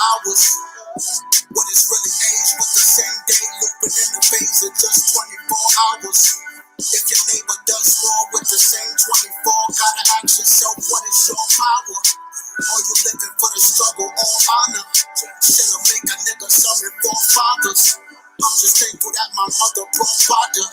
hours. What is really age but the same day looping in the phase of just 24 hours. If your neighbor does more with the same 24, gotta ask yourself, what is your power? Are you living for the struggle or honor? Shit'll make a nigga summon forefathers. I'm just thankful that my mother brought father.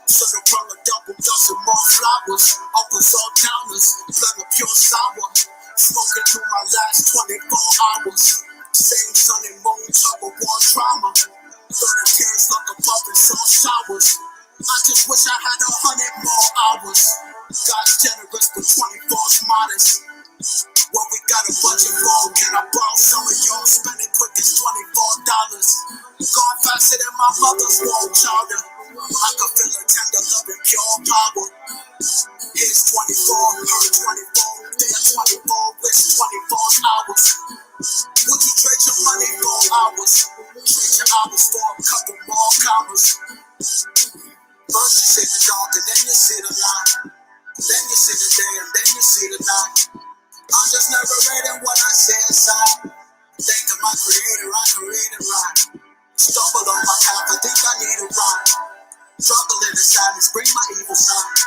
Should've brought a double dozen more flowers. Uppers or downers, blood of pure sour. Smoking through my last 24 hours. Same sun and moon, trouble, war, trauma. 30 tears like above in soft showers. I just wish I had 100 more hours. God's generous, but 24's modest. What we got a budget for? Can I borrow some of y'all? Spend it quick as $24. Gone faster than my mother's wall chowder. I can feel a tender love and pure power. Here's 24, earn 24, there 24, wish 24 hours. Would you trade your money for hours? Trade your hours for a couple more commas. First you see the dark and then you see the light. Then you see the day and then you see the night. I'm just narrating what I say inside. Thank of my creator, I can read and write. Stumbled on my path, I think I need a ride. Struggle in the silence, bring my evil side.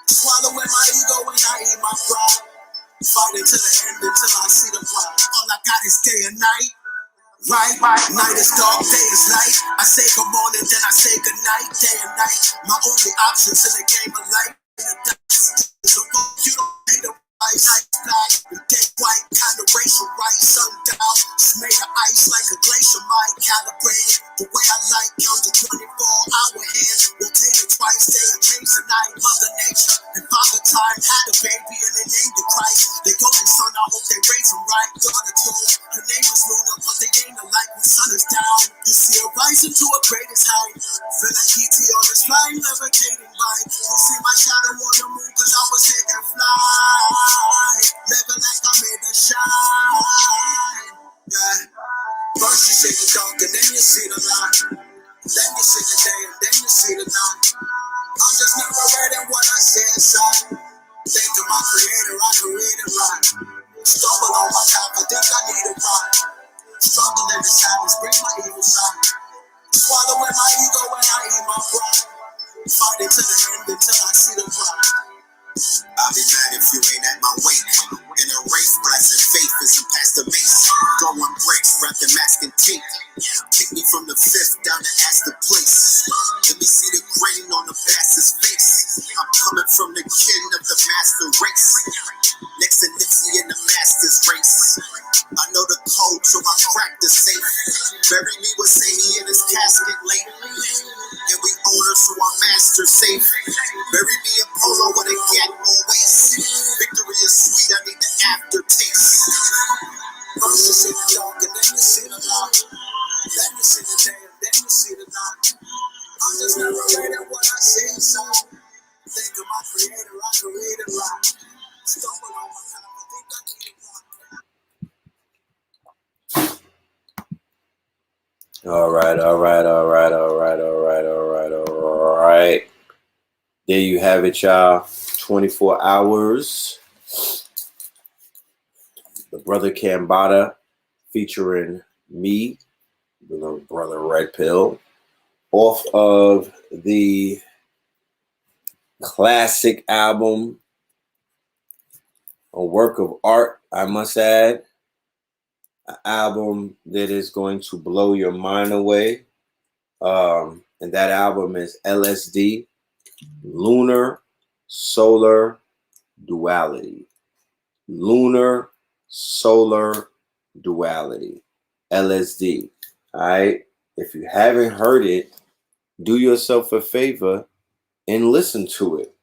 Swallowing my ego when I eat my pride. Fighting to the end until I see the light. All I got is day and night. Right? Night is dark, day is light. I say good morning, then I say good night. Day and night, my only options in the game of life. So you don't pay the price. Night black, day white, kind of racial right. Sundown, it's made of ice like a glacier. Mind calibrated the way I like. Count the 24-hour hand. Rotate it twice, day and change the night. Mother Nature and Father Time had a baby and they named it Christ. Their only son, I hope they raise him right. Daughter too, her name is Luna, but they ain't alike when sun is down. You see her rising to her greatest height. Feel like E.T. on this flying, levitating by. You see my shadow on the moon, cause I was here and fly. Living like I'm in the shine. Yeah. First you see the dark and then you see the light. Then you see the day and then you see the night. I'm just narrating what I say inside. Thank to my creator, I can read and write. Stumble on my path, I think I need a ride. Struggle in the silence, bring my evil side. Swallowing my ego when I eat my pride. Fighting to the end until I see the pride. I'll be mad if you ain't at my weight. In a race, blasting faith isn't past the mace. Throwing bricks, wrapping masking tape. Take me from the fifth down to Astor Place. Let me see the grain on the bastard's face. I'm coming from the kin of the master race. Next to Nipsey in the master's race. I know the code, so I cracked the safe. Bury me with Sadie in his casket late. And we own her, so our master safe. Bury me in polo with a gap always. Victory is sweet, I need the aftertaste. First you see the dark and then you see the light. Then you see the day and then you see the night. I'm just narrating what I see inside. Think of my creator, I can read and write. Stumble on my time, I think I need it right. All right. There you have it, y'all. 24 hours. The Brother Cambada featuring me, the Brother Red Pill, off of the classic album, a work of art, I must add. An album that is going to blow your mind away. And that album is LSD, Lunar Solar Duality. Lunar Solar Duality. LSD. All right. If you haven't heard it, do yourself a favor and listen to it.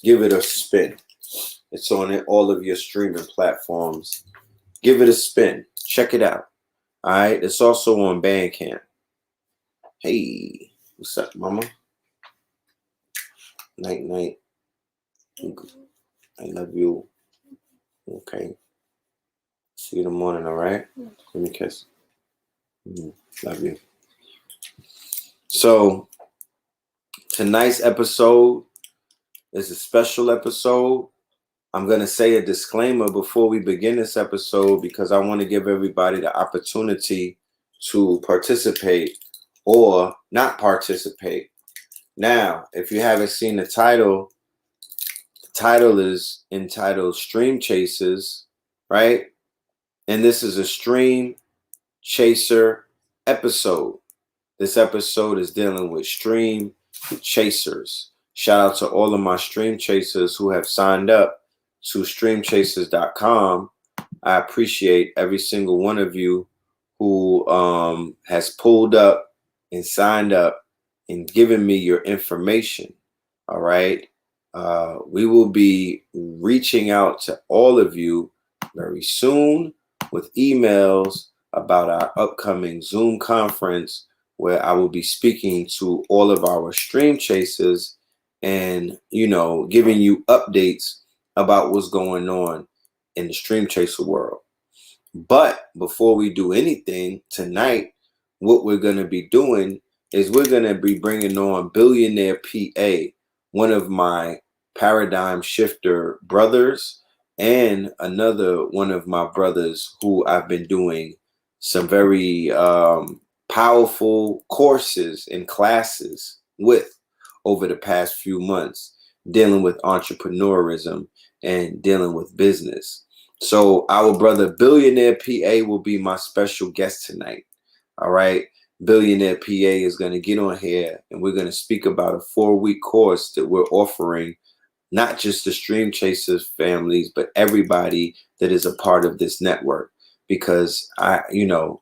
Give it a spin. It's on all of your streaming platforms. Give it a spin. Check it out. All right. It's also on Bandcamp. Hey, what's up, mama? Night, night. I love you. Okay. See you in the morning, all right? Give me a kiss. Love you. So, tonight's episode is a special episode. I'm going to say a disclaimer before we begin this episode because I want to give everybody the opportunity to participate or not participate. Now, if you haven't seen the title is entitled Stream Chasers, right? And this is a Stream Chaser episode. This episode is dealing with Stream Chasers. Shout out to all of my Stream Chasers who have signed up to streamchasers.com. I appreciate every single one of you who has pulled up and signed up and given me your information. All right. We will be reaching out to all of you very soon with emails about our upcoming Zoom conference where I will be speaking to all of our stream chasers and, giving you updates about what's going on in the stream chaser world. But before we do anything tonight, what we're going to be doing is we're going to be bringing on Billionaire PA, one of my paradigm shifter brothers, and another one of my brothers who I've been doing some very powerful courses and classes with over the past few months, dealing with entrepreneurism and dealing with business. So our brother Billionaire PA will be my special guest tonight. All right. Billionaire PA is going to get on here and we're going to speak about a 4-week course that we're offering, not just the Stream Chasers families, but everybody that is a part of this network. Because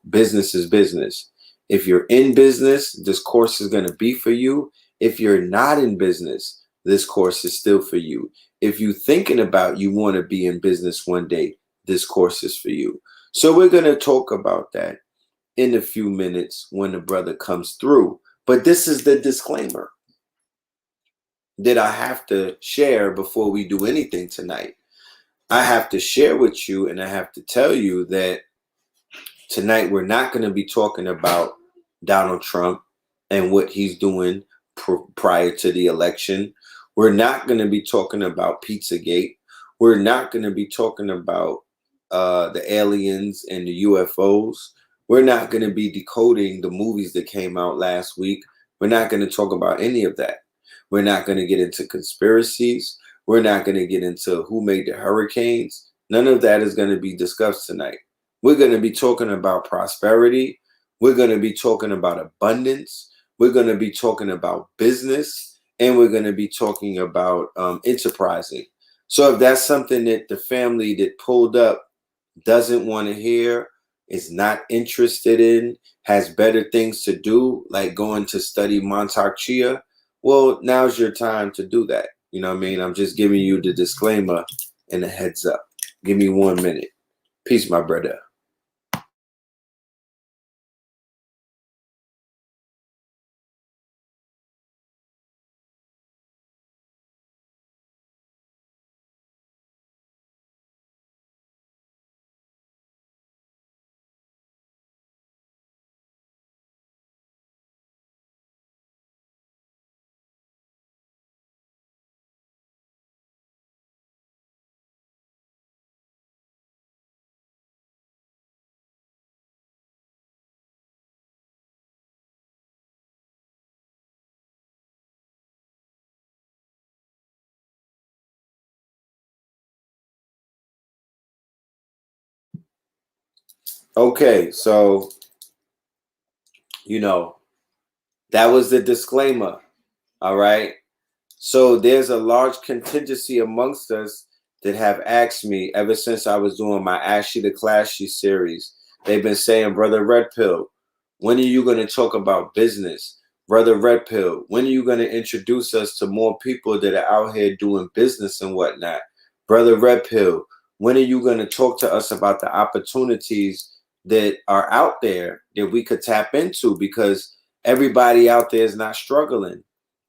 business is business. If you're in business, this course is going to be for you. If you're not in business, this course is still for you. If you're thinking about you want to be in business one day, this course is for you. So we're going to talk about that in a few minutes when the brother comes through. But this is the disclaimer that I have to share before we do anything tonight. I have to share with you and I have to tell you that tonight we're not going to be talking about Donald Trump and what he's doing prior to the election. We're not going to be talking about Pizzagate. We're not going to be talking about the aliens and the UFOs. We're not going to be decoding the movies that came out last week. We're not going to talk about any of that. We're not going to get into conspiracies. We're not going to get into who made the hurricanes. None of that is going to be discussed tonight. We're going to be talking about prosperity. We're going to be talking about abundance. We're going to be talking about business. And we're going to be talking about enterprising. So if that's something that the family that pulled up doesn't want to hear, is not interested in, has better things to do, like going to study Montauk Chia, well, now's your time to do that. You know what I mean? I'm just giving you the disclaimer and a heads up. Give me 1 minute. Peace, my brother. Okay, so, that was the disclaimer. All right. So there's a large contingency amongst us that have asked me ever since I was doing my Ask You to Class You series. They've been saying, Brother Red Pill, when are you going to talk about business? Brother Red Pill, when are you going to introduce us to more people that are out here doing business and whatnot? Brother Red Pill, when are you going to talk to us about the opportunities that are out there that we could tap into? Because everybody out there is not struggling.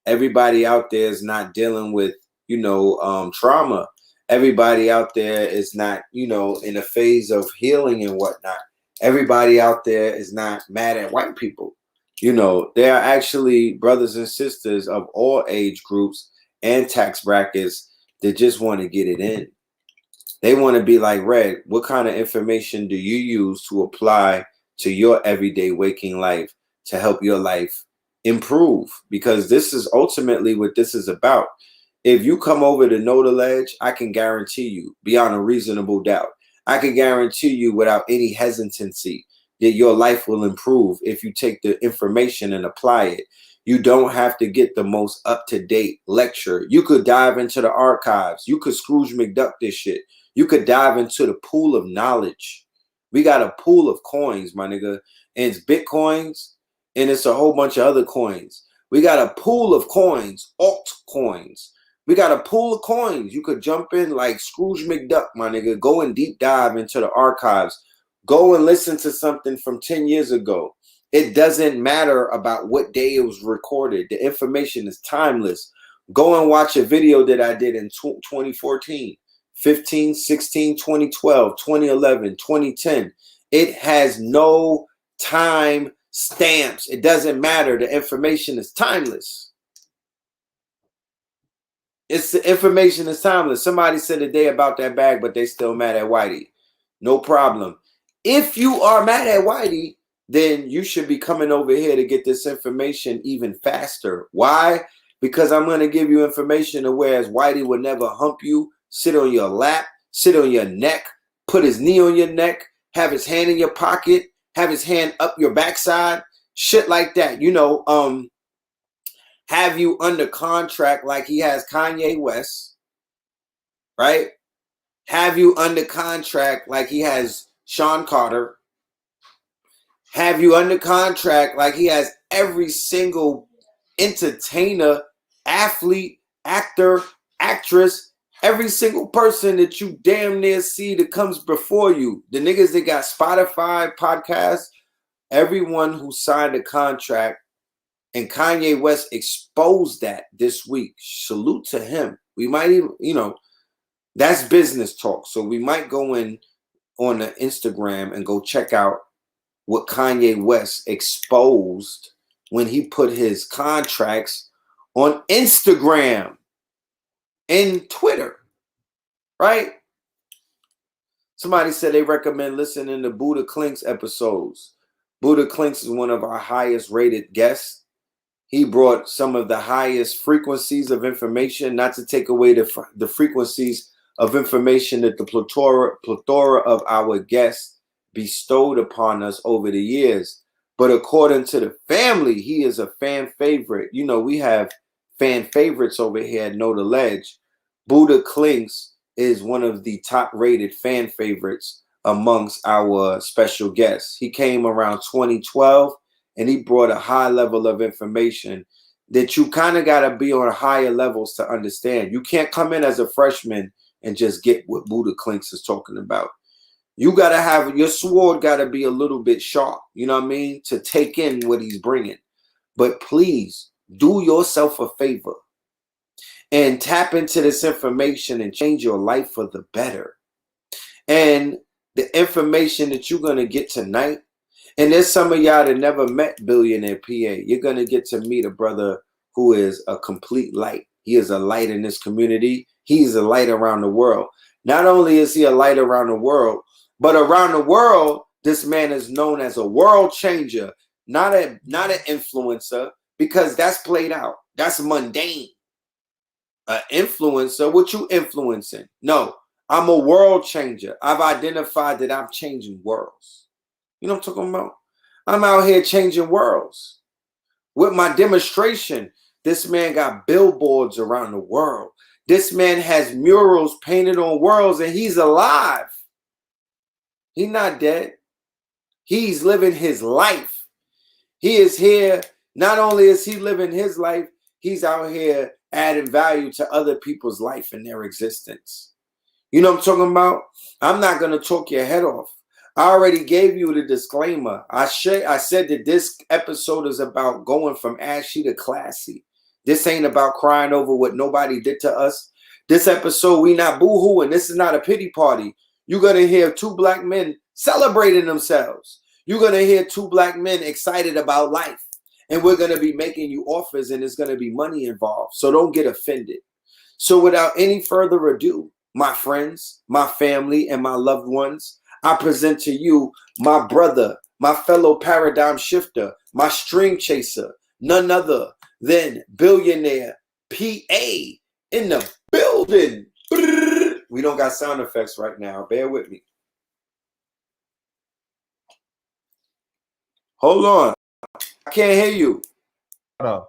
Everybody out there is not dealing with, trauma. Everybody out there is not, in a phase of healing and whatnot. Everybody out there is not mad at white people. There are actually brothers and sisters of all age groups and tax brackets that just want to get it in. They want to be like, Red, what kind of information do you use to apply to your everyday waking life to help your life improve? Because this is ultimately what this is about. If you come over to Know the Ledge, I can guarantee you, beyond a reasonable doubt, I can guarantee you without any hesitancy that your life will improve if you take the information and apply it. You don't have to get the most up-to-date lecture. You could dive into the archives. You could Scrooge McDuck this shit. You could dive into the pool of knowledge. We got a pool of coins, my nigga. And it's Bitcoins, and it's a whole bunch of other coins. We got a pool of coins, altcoins. We got a pool of coins. You could jump in like Scrooge McDuck, my nigga. Go and deep dive into the archives. Go and listen to something from 10 years ago. It doesn't matter about what day it was recorded. The information is timeless. Go and watch a video that I did in 2014, 15, 16, 2012, 2011, 2010. It has no time stamps. It doesn't matter. The information is timeless. The information is timeless. Somebody said a day about that bag, but they still mad at Whitey. No problem. If you are mad at Whitey, then you should be coming over here to get this information even faster. Why? Because I'm going to give you information to whereas Whitey would never hump you, sit on your lap, sit on your neck, put his knee on your neck, have his hand in your pocket, have his hand up your backside, shit like that. You know, have you under contract like he has Kanye West, right? Have you under contract like he has Sean Carter. Have you under contract like he has every single entertainer, athlete, actor, actress, every single person that you damn near see that comes before you. The niggas that got Spotify podcasts, everyone who signed a contract, and Kanye West exposed that this week. Salute to him. We might even, you know, that's business talk. So we might go in on the Instagram and go check out what Kanye West exposed when he put his contracts on Instagram and Twitter, right? Somebody said they recommend listening to Buddha Klink's episodes. Buddha Klinks is one of our highest rated guests. He brought some of the highest frequencies of information, not to take away the frequencies of information that the plethora of our guests bestowed upon us over the years. But according to the family, he is a fan favorite. You know, we have fan favorites over here at Know the Ledge. Buddha Klinks is one of the top rated fan favorites amongst our special guests. He came around 2012 and he brought a high level of information that you kind of got to be on higher levels to understand. You can't come in as a freshman and just get what Buddha Klinks is talking about. You got to have, your sword got to be a little bit sharp, you know what I mean, to take in what he's bringing. But please do yourself a favor and tap into this information and change your life for the better. And the information that you're going to get tonight, and there's some of y'all that never met Billionaire PA. You're going to get to meet a brother who is a complete light. He is a light in this community. He's a light around the world. Not only is he a light around the world, but around the world, this man is known as a world changer, not an influencer, because that's played out. That's mundane. An influencer, what you influencing? No, I'm a world changer. I've identified that I'm changing worlds. You know what I'm talking about? I'm out here changing worlds. With my demonstration, this man got billboards around the world. This man has murals painted on worlds, and he's alive. He's not dead. He's living his life. He is here. Not only is he living his life, he's out here adding value to other people's life and their existence. You know what I'm talking about? I'm not going to talk your head off. I already gave you the disclaimer. I said that this episode is about going from ashy to classy. This ain't about crying over what nobody did to us. This episode, we not boo-hooing. This is not a pity party. You're going to hear two black men celebrating themselves. You're going to hear two black men excited about life. And we're going to be making you offers, and there's going to be money involved. So don't get offended. So without any further ado, my friends, my family, and my loved ones, I present to you my brother, my fellow paradigm shifter, my stream chaser, none other than Billionaire PA in the building. We don't got sound effects right now. Bear with me. Hold on. I can't hear you. There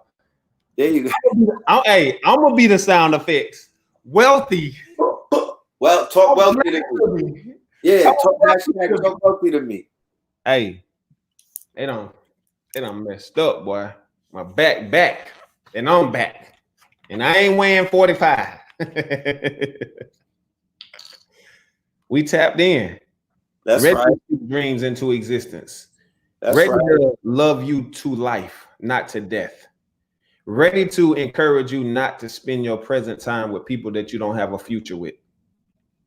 you go. Hey, I'm gonna be the sound effects. Wealthy. Well, talk wealthy to me. Yeah, talk wealthy to me. Hey, they done messed up, boy. My back, and I'm back, and I ain't weighing 45. We tapped in. That's ready right. to speak dreams into existence. That's ready right. to love you to life, not to death. Ready to encourage you not to spend your present time with people that you don't have a future with.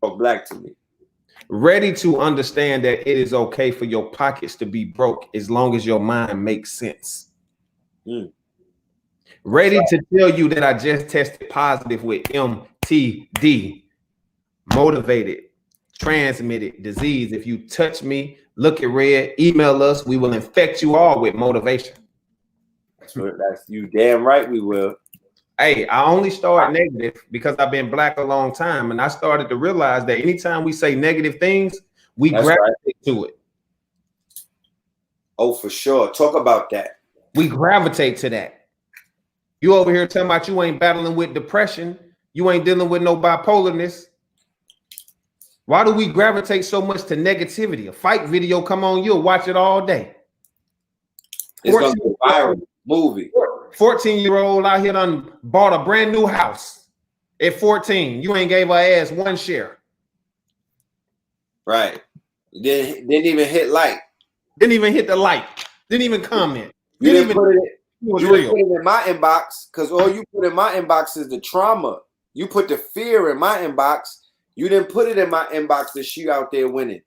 Talk black to me. Ready to understand that it is okay for your pockets to be broke as long as your mind makes sense. Ready to tell you that I just tested positive with MTD, motivated, transmitted disease. If you touch me, look at red, email us, we will infect you all with motivation. That's you damn right we will. Hey, I only started negative because I've been black a long time, and I started to realize that anytime we say negative things, we gravitate to it. Oh, for sure. Talk about that. We gravitate to that. You over here talking about you ain't battling with depression, you ain't dealing with no bipolarness. Why do we gravitate so much to negativity? A fight video come on, you'll watch it all day. It's gonna be a viral movie. 14-year-old out here done bought a brand new house at 14. You ain't gave her ass one share. Right. Didn't even hit like. Didn't even hit the like. Didn't even comment. You didn't put it in my inbox, because all you put in my inbox is the trauma. You put the fear in my inbox. You didn't put it in my inbox that she out there winning.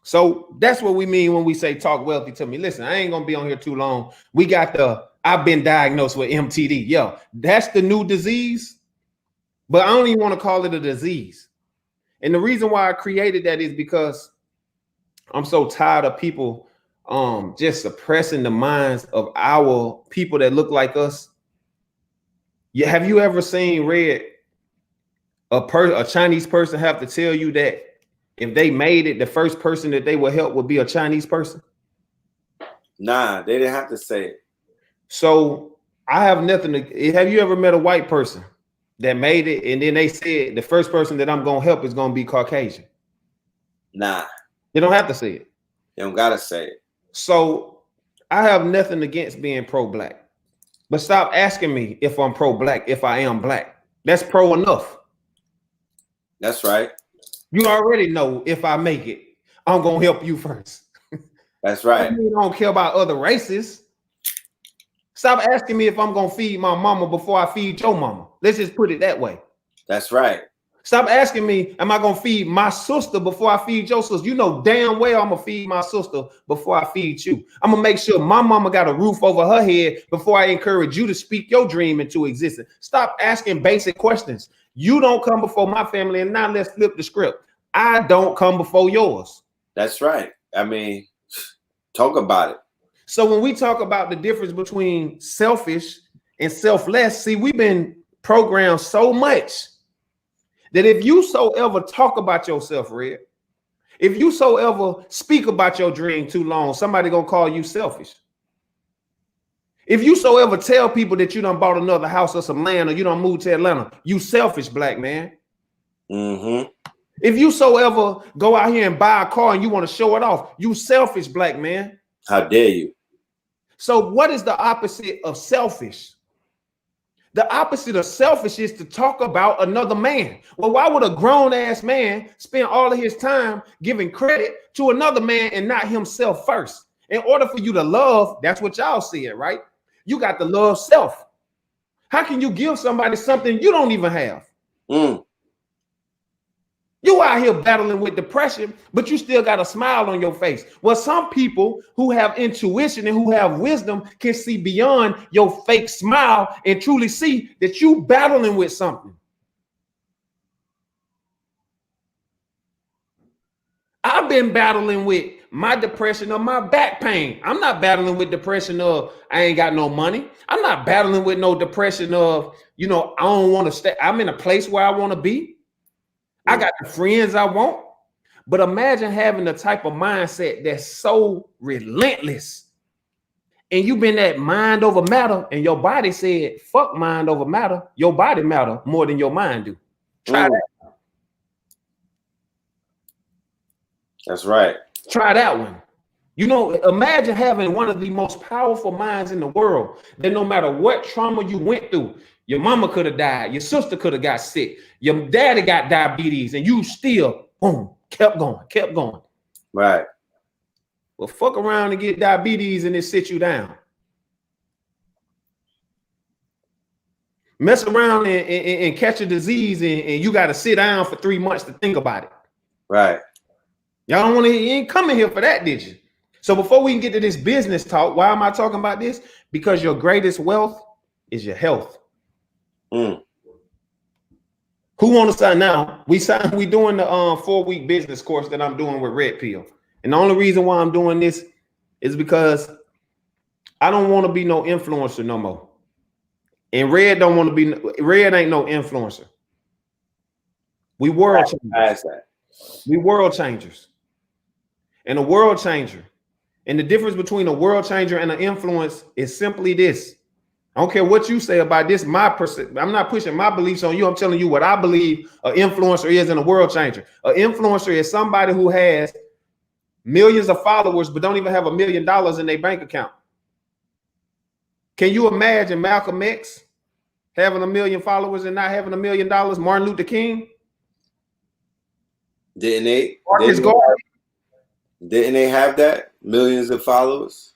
So that's what we mean when we say talk wealthy to me. Listen, I ain't gonna be on here too long. We got I've been diagnosed with MTD. Yo, that's the new disease, but I don't even want to call it a disease. And the reason why I created that is because I'm so tired of people just suppressing the minds of our people that look like us. Yeah, have you ever seen a Chinese person have to tell you that if they made it, the first person that they would help would be a Chinese person? Nah, they didn't have to say it. So I have nothing to. Have you ever met a white person that made it and then they said the first person that I'm gonna help is gonna be Caucasian? Nah. They don't have to say it. They don't gotta say it. So I have nothing against being pro-black, but stop asking me if I'm pro-black if I am black. That's pro enough. That's right. You already know if I make it, I'm gonna help you first. That's right. You don't care about other races. Stop asking me if I'm gonna feed my mama before I feed your mama. Let's just put it that way. That's right. Stop asking me, am I gonna feed my sister before I feed your sister? You know damn well I'm gonna feed my sister before I feed you. I'm gonna make sure my mama got a roof over her head before I encourage you to speak your dream into existence. Stop asking basic questions. You don't come before my family, and now let's flip the script. I don't come before yours. That's right. I mean, talk about it. So when we talk about the difference between selfish and selfless, see, we've been programmed so much that if you so ever talk about yourself, Red, if you so ever speak about your dream too long, somebody gonna call you selfish. If you so ever tell people that you done bought another house or some land or you done moved to Atlanta, you selfish, black man. Mm-hmm. If you so ever go out here and buy a car and you want to show it off, you selfish, black man. How dare you? So what is the opposite of selfish? The opposite of selfish is to talk about another man. Well, why would a grown-ass man spend all of his time giving credit to another man and not himself first? In order for you to love, that's what y'all see it, right? You got to love self. How can you give somebody something you don't even have? You out here battling with depression, but you still got a smile on your face. Well, some people who have intuition and who have wisdom can see beyond your fake smile and truly see that you battling with something. I've been battling with my depression of my back pain. I'm not battling with depression of I ain't got no money. I'm not battling with no depression of, I don't want to stay. I'm in a place where I want to be. I got the friends I want. But imagine having the type of mindset that's so relentless. And you've been that mind over matter, and your body said, fuck mind over matter. Your body matter more than your mind do. Try that. That's right. Try that one. Imagine having one of the most powerful minds in the world that no matter what trauma you went through, your mama could have died, your sister could have got sick, your daddy got diabetes, and you still, boom, kept going. Right. Well, fuck around and get diabetes and it sit you down. Mess around and catch a disease and you got to sit down for 3 months to think about it. Right. Y'all don't want to, you ain't coming here for that, did you? So before we can get to this business talk, why am I talking about this? Because your greatest wealth is your health. Who want to sign now? We doing the 4-week business course that I'm doing with Red Pill. And the only reason why I'm doing this is because I don't want to be no influencer no more. And Red ain't no influencer. We world changers. We world changers. And a world changer. And the difference between a world changer and an influence is simply this. I don't care what you say about this. I'm not pushing my beliefs on you. I'm telling you what I believe an influencer is and a world changer. An influencer is somebody who has millions of followers, but don't even have $1 million in their bank account. Can you imagine Malcolm X having 1 million followers and not having $1 million? Martin Luther King? Didn't they have that? Millions of followers?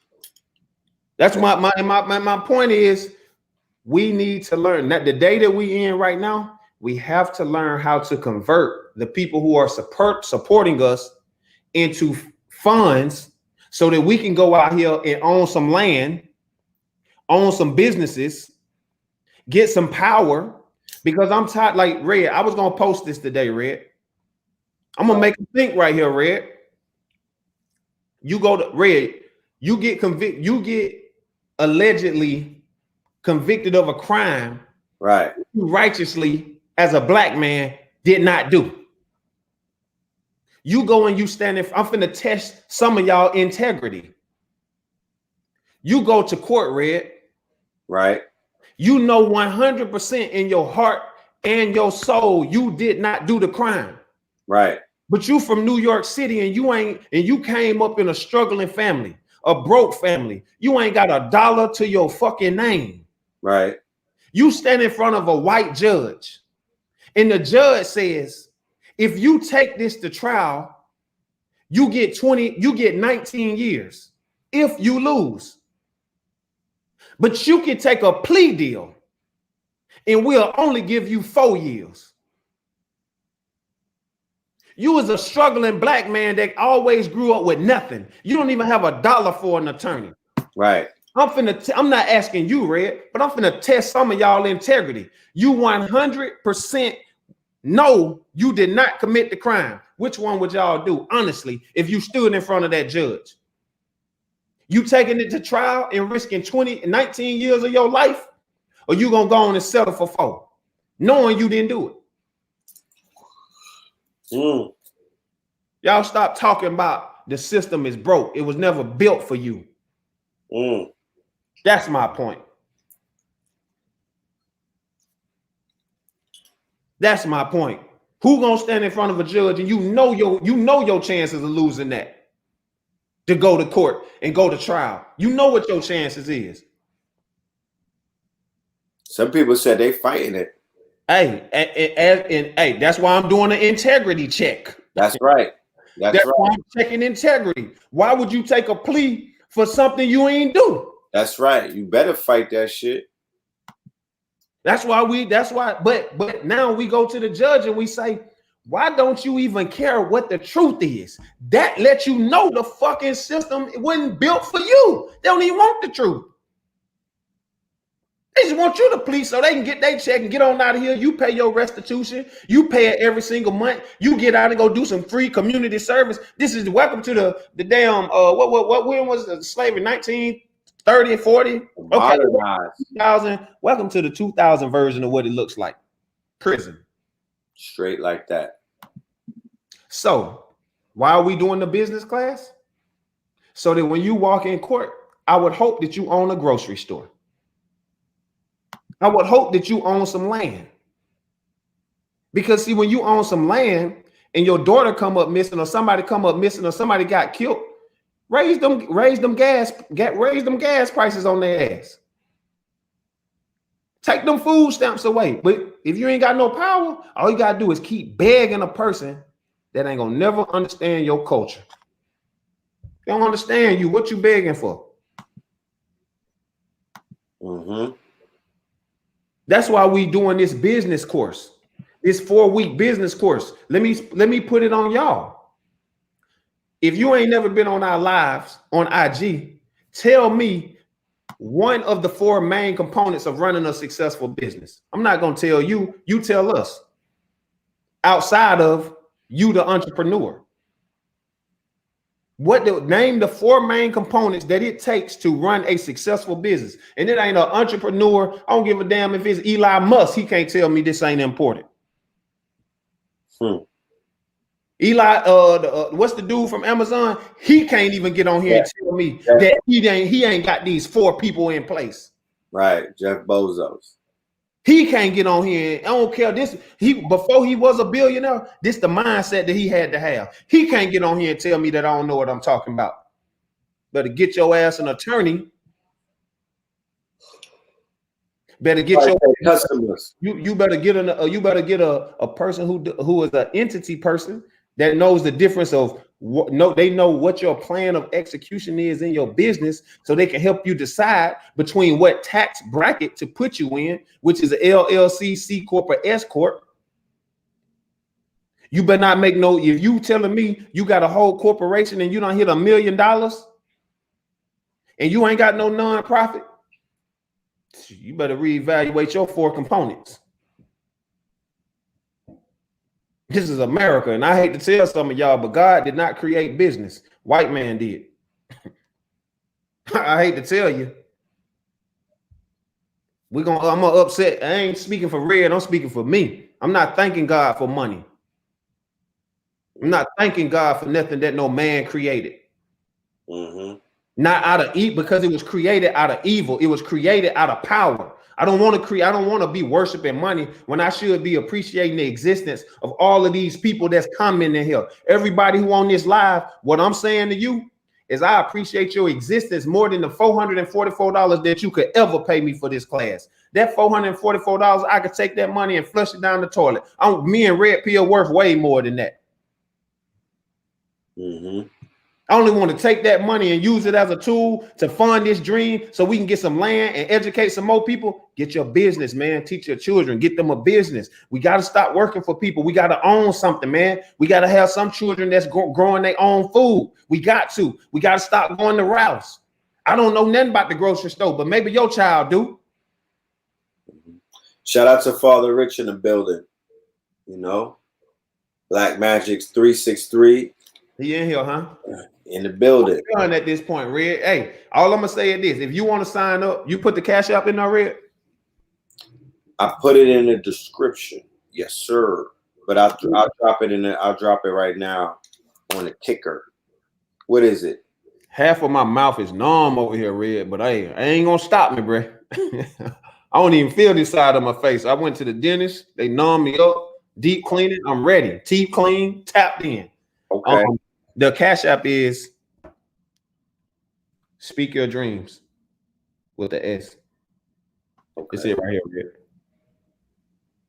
That's my point is we need to learn that the day that we in right now, we have to learn how to convert the people who are supporting us into funds so that we can go out here and own some land, own some businesses, get some power. Because I'm tired, like Red, I was gonna post this today, Red. I'm gonna make you think right here, Red. You go to Red, you get convicted, you get allegedly convicted of a crime, right? You righteously, as a black man, did not do. You go and you stand in. I'm finna test some of y'all integrity. You go to court, Red. Right. You know 100% in your heart and your soul you did not do the crime. Right. But you from New York City and you came up in a struggling family, a broke family. You ain't got $1 to your fucking name. Right. You stand in front of a white judge and the judge says, if you take this to trial, you get 19 years if you lose. But you can take a plea deal and we'll only give you 4 years. You was a struggling black man that always grew up with nothing. You don't even have $1 for an attorney. Right. I'm not asking you, Red, but I'm finna test some of y'all integrity. You 100% know you did not commit the crime. Which one would y'all do, honestly, if you stood in front of that judge? You taking it to trial and risking 19 years of your life? Or you gonna go on and settle for 4, knowing you didn't do it? Y'all stop talking about the system is broke. It was never built for you. That's my point. That's my point. Who gonna stand in front of a judge and you know your chances of losing that to go to court and go to trial? You know what your chances is. Some people said they fighting it. Hey, and that's why I'm doing an integrity check. That's right. That's right. Why I'm checking integrity. Why would you take a plea for something you ain't do? That's right. You better fight that shit. But now we go to the judge and we say, why don't you even care what the truth is? That lets you know the fucking system, it wasn't built for you. They don't even want the truth. They just want you to please so they can get their check and get on out of here. You pay your restitution. You pay it every single month. You get out and go do some free community service. This is welcome to the damn when was the slavery? 1930 and 40. Okay, 2000. Welcome to the 2000 version of what it looks like. Prison. Straight like that. So why are we doing the business class? So that when you walk in court, I would hope that you own a grocery store. I would hope that you own some land. Because see, when you own some land and your daughter come up missing or somebody come up missing or somebody got killed, raise them gas prices on their ass. Take them food stamps away. But if you ain't got no power, all you gotta do is keep begging a person that ain't gonna never understand your culture. They don't understand you. What you begging for? Mm-hmm. That's why we doing this business course, this 4-week business course. Let me put it on y'all. If you ain't never been on our lives on IG, tell me one of the 4 main components of running a successful business. I'm not going to tell you, you tell us. Outside of you, the entrepreneur. Name the 4 main components that it takes to run a successful business. And it ain't an entrepreneur. I don't give a damn if it's Elon Musk. He can't tell me this ain't important. Eli, what's the dude from Amazon? He can't even get on here and tell me that he ain't got these 4 people in place. Right, Jeff Bezos. He can't get on here. I don't care. Before he was a billionaire, this the mindset that he had to have. He can't get on here and tell me that I don't know what I'm talking about. Better get your ass an attorney. Better get your customers. You better get a person who is an entity person that knows the difference of they know what your plan of execution is in your business, so they can help you decide between what tax bracket to put you in, which is an LLC, C Corp, or S Corp. You better not make no. If you telling me you got a whole corporation and you don't hit $1 million, and you ain't got no nonprofit, you better reevaluate your 4 components. This is America, and I hate to tell some of y'all, but God did not create business. White man did. I hate to tell you. I'm gonna upset. I ain't speaking for Red. I'm speaking for me. I'm not thanking God for money. I'm not thanking God for nothing that no man created. Mm-hmm. Not out of evil, because it was created out of evil. It was created out of power. I don't want to be worshiping money when I should be appreciating the existence of all of these people that's coming in here. Everybody who on this live, what I'm saying to you is I appreciate your existence more than the $444 that you could ever pay me for this class. That $444, I could take that money and flush it down the toilet. Me and Red Pill worth way more than that. Mm-hmm. I only want to take that money and use it as a tool to fund this dream so we can get some land and educate some more people. Get your business, man. Teach your children. Get them a business. We got to stop working for people. We got to own something, man. We got to have some children that's growing their own food. We got to stop going to Ralph's. I don't know nothing about the grocery store, but maybe your child do. Shout out to Father Rich in the building. You know, Black Magic's 363. He in here, huh? In the building. I'm at this point, Red. Hey, all I'm gonna say is this: if you want to sign up, you put the cash app in there, Red. I put it in the description, yes, sir. But I'll drop it in there. I'll drop it right now on the kicker. What is it? Half of my mouth is numb over here, Red. But hey, I ain't gonna stop me, bro. I don't even feel this side of my face. I went to the dentist. They numb me up. Deep cleaning. I'm ready. Teeth clean. Tapped in. Okay. The cash app is Speak Your Dreams with the S. Okay. It's it right here, Red.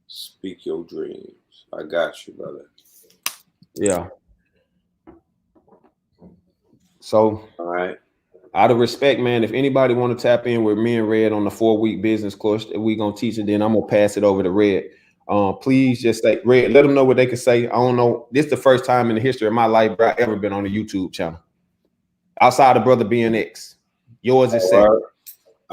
Speak Your Dreams. I got you, brother. Yeah. So, all right. Out of respect, man, if anybody want to tap in with me and Red on the 4-week business course that we're going to teach, and then I'm going to pass it over to Red. Please just say, Red, let them know what they can say. I don't know. This is the first time in the history of my life I've ever been on a YouTube channel. Outside of Brother BNX. Yours is second.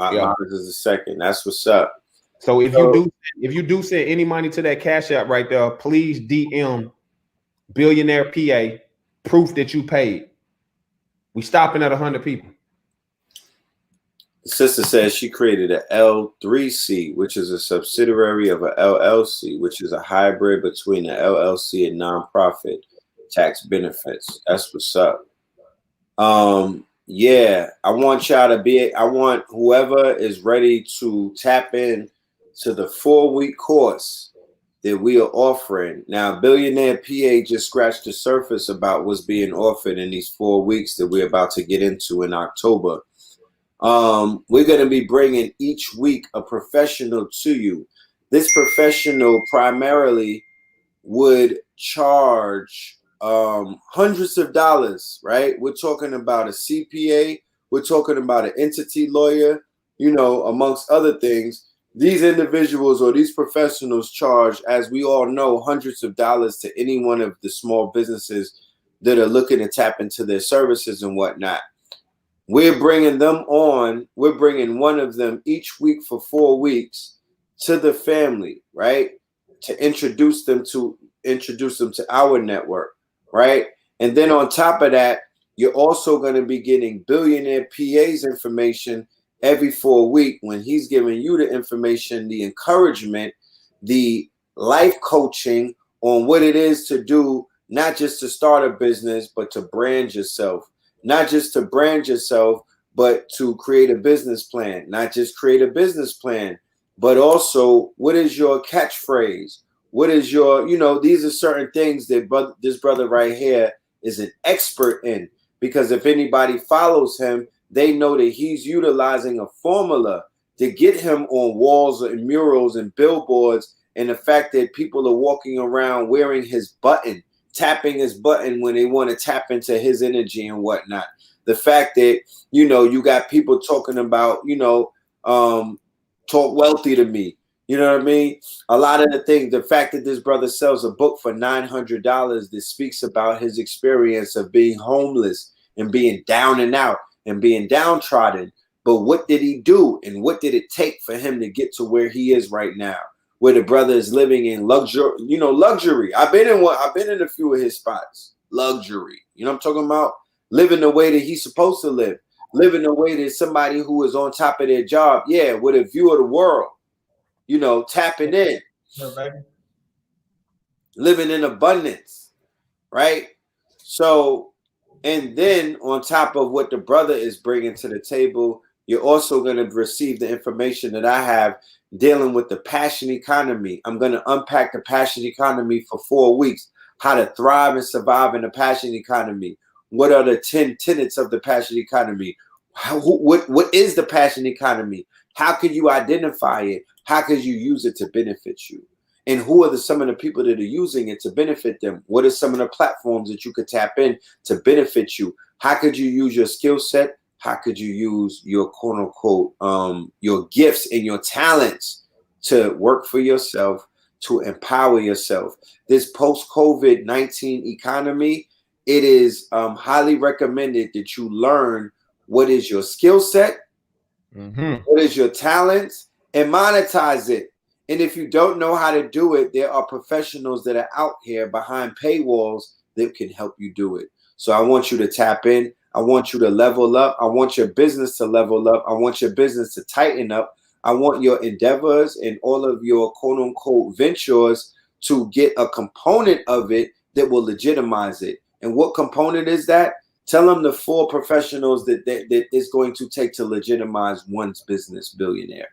Mine is the second. That's what's up. So if you do send any money to that Cash App right there, please DM Billionaire PA proof that you paid. We stopping at 100 people. The sister says she created a L3C, which is a subsidiary of a LLC, which is a hybrid between an LLC and nonprofit tax benefits. That's what's up. Yeah, I want y'all to be, I want whoever is ready to tap in to the 4-week course that we are offering. Now, Billionaire PA just scratched the surface about what's being offered in these 4 weeks that we're about to get into in October. We're going to be bringing each week a professional to you. This professional primarily would charge hundreds of dollars, right? We're talking about a CPA. We're talking about an entity lawyer, you know, amongst other things. These individuals or these professionals charge, as we all know, hundreds of dollars to any one of the small businesses that are looking to tap into their services and whatnot. We're bringing them on. We're bringing one of them each week for 4 weeks to the family, right? To introduce them to our network, right? And then on top of that, you're also going to be getting Billionaire PA's information every 4 weeks when he's giving you the information, the encouragement, the life coaching on what it is to do, not just to start a business, but to brand yourself. Not just to brand yourself, but to create a business plan. Not just create a business plan, but also what is your catchphrase? What is your, you know, these are certain things that this brother right here is an expert in. Because if anybody follows him, they know that he's utilizing a formula to get him on walls and murals and billboards. And the fact that people are walking around wearing his button, tapping his button when they want to tap into his energy and whatnot. The fact that, you know, you got people talking about, you know, talk wealthy to me. You know what I mean? A lot of the things, the fact that this brother sells a book for $900 that speaks about his experience of being homeless and being down and out and being downtrodden. But what did he do? And what did it take for him to get to where he is right now? Where the brother is living in luxury, you know, luxury. I've been in a few of his spots. Luxury. You know what I'm talking about? Living the way that he's supposed to live. Living the way that somebody who is on top of their job, yeah, with a view of the world. You know, tapping in. Living in abundance. Right? So, and then on top of what the brother is bringing to the table, you're also going to receive the information that I have dealing with the passion economy. I'm going to unpack the passion economy for 4 weeks. How to thrive and survive in the passion economy. What are the 10 tenets of the passion economy? What is the passion economy? How can you identify it? How can you use it to benefit you? And who are some of the people that are using it to benefit them? What are some of the platforms that you could tap in to benefit you? How could you use your skill set? How could you use your quote unquote your gifts and your talents to work for yourself, to empower yourself? This post-COVID-19 economy, it is highly recommended that you learn what is your skill set, what is your talents, and monetize it. And if you don't know how to do it, there are professionals that are out here behind paywalls that can help you do it. So I want you to tap in. I want you to level up. I want your business to level up. I want your business to tighten up. I want your endeavors and all of your quote unquote ventures to get a component of it that will legitimize it. And what component is that? Tell them the 4 professionals that it's going to take to legitimize one's business, Billionaire.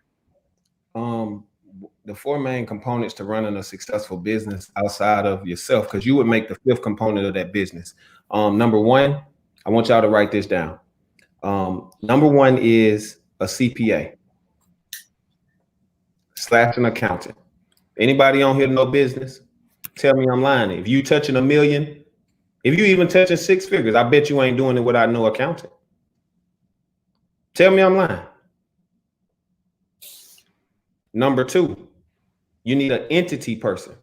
The 4 main components to running a successful business outside of yourself, because you would make the 5th component of that business. Number 1, I want y'all to write this down. Number 1 is a CPA / an accountant. Anybody on here know business? Tell me I'm lying. If you touching $1 million, if you even touching 6 figures, I bet you ain't doing it without no accountant. Tell me I'm lying. Number 2, you need an entity person.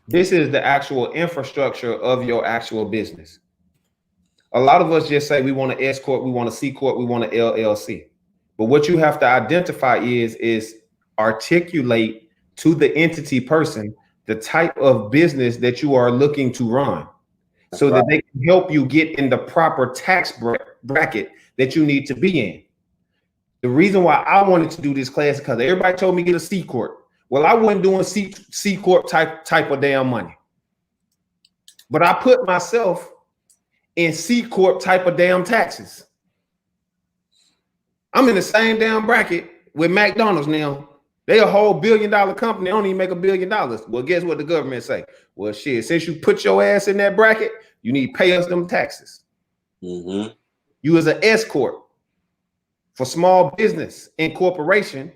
This is the actual infrastructure of your actual business. A lot of us just say we want an S corp, we want a C corp, we want an LLC. But what you have to identify is articulate to the entity person the type of business that you are looking to run, so that they can help you get in the proper tax bracket that you need to be in. The reason why I wanted to do this class is because everybody told me get a C Corp. Well, I wasn't doing C Corp type of damn money. But I put myself in C Corp type of damn taxes. I'm in the same damn bracket with McDonald's now. They a whole $1 billion company. They don't even make $1 billion. Well, guess what the government say? Well, shit, since you put your ass in that bracket, you need to pay us them taxes. Mm-hmm. You as an S Corp for small business incorporation,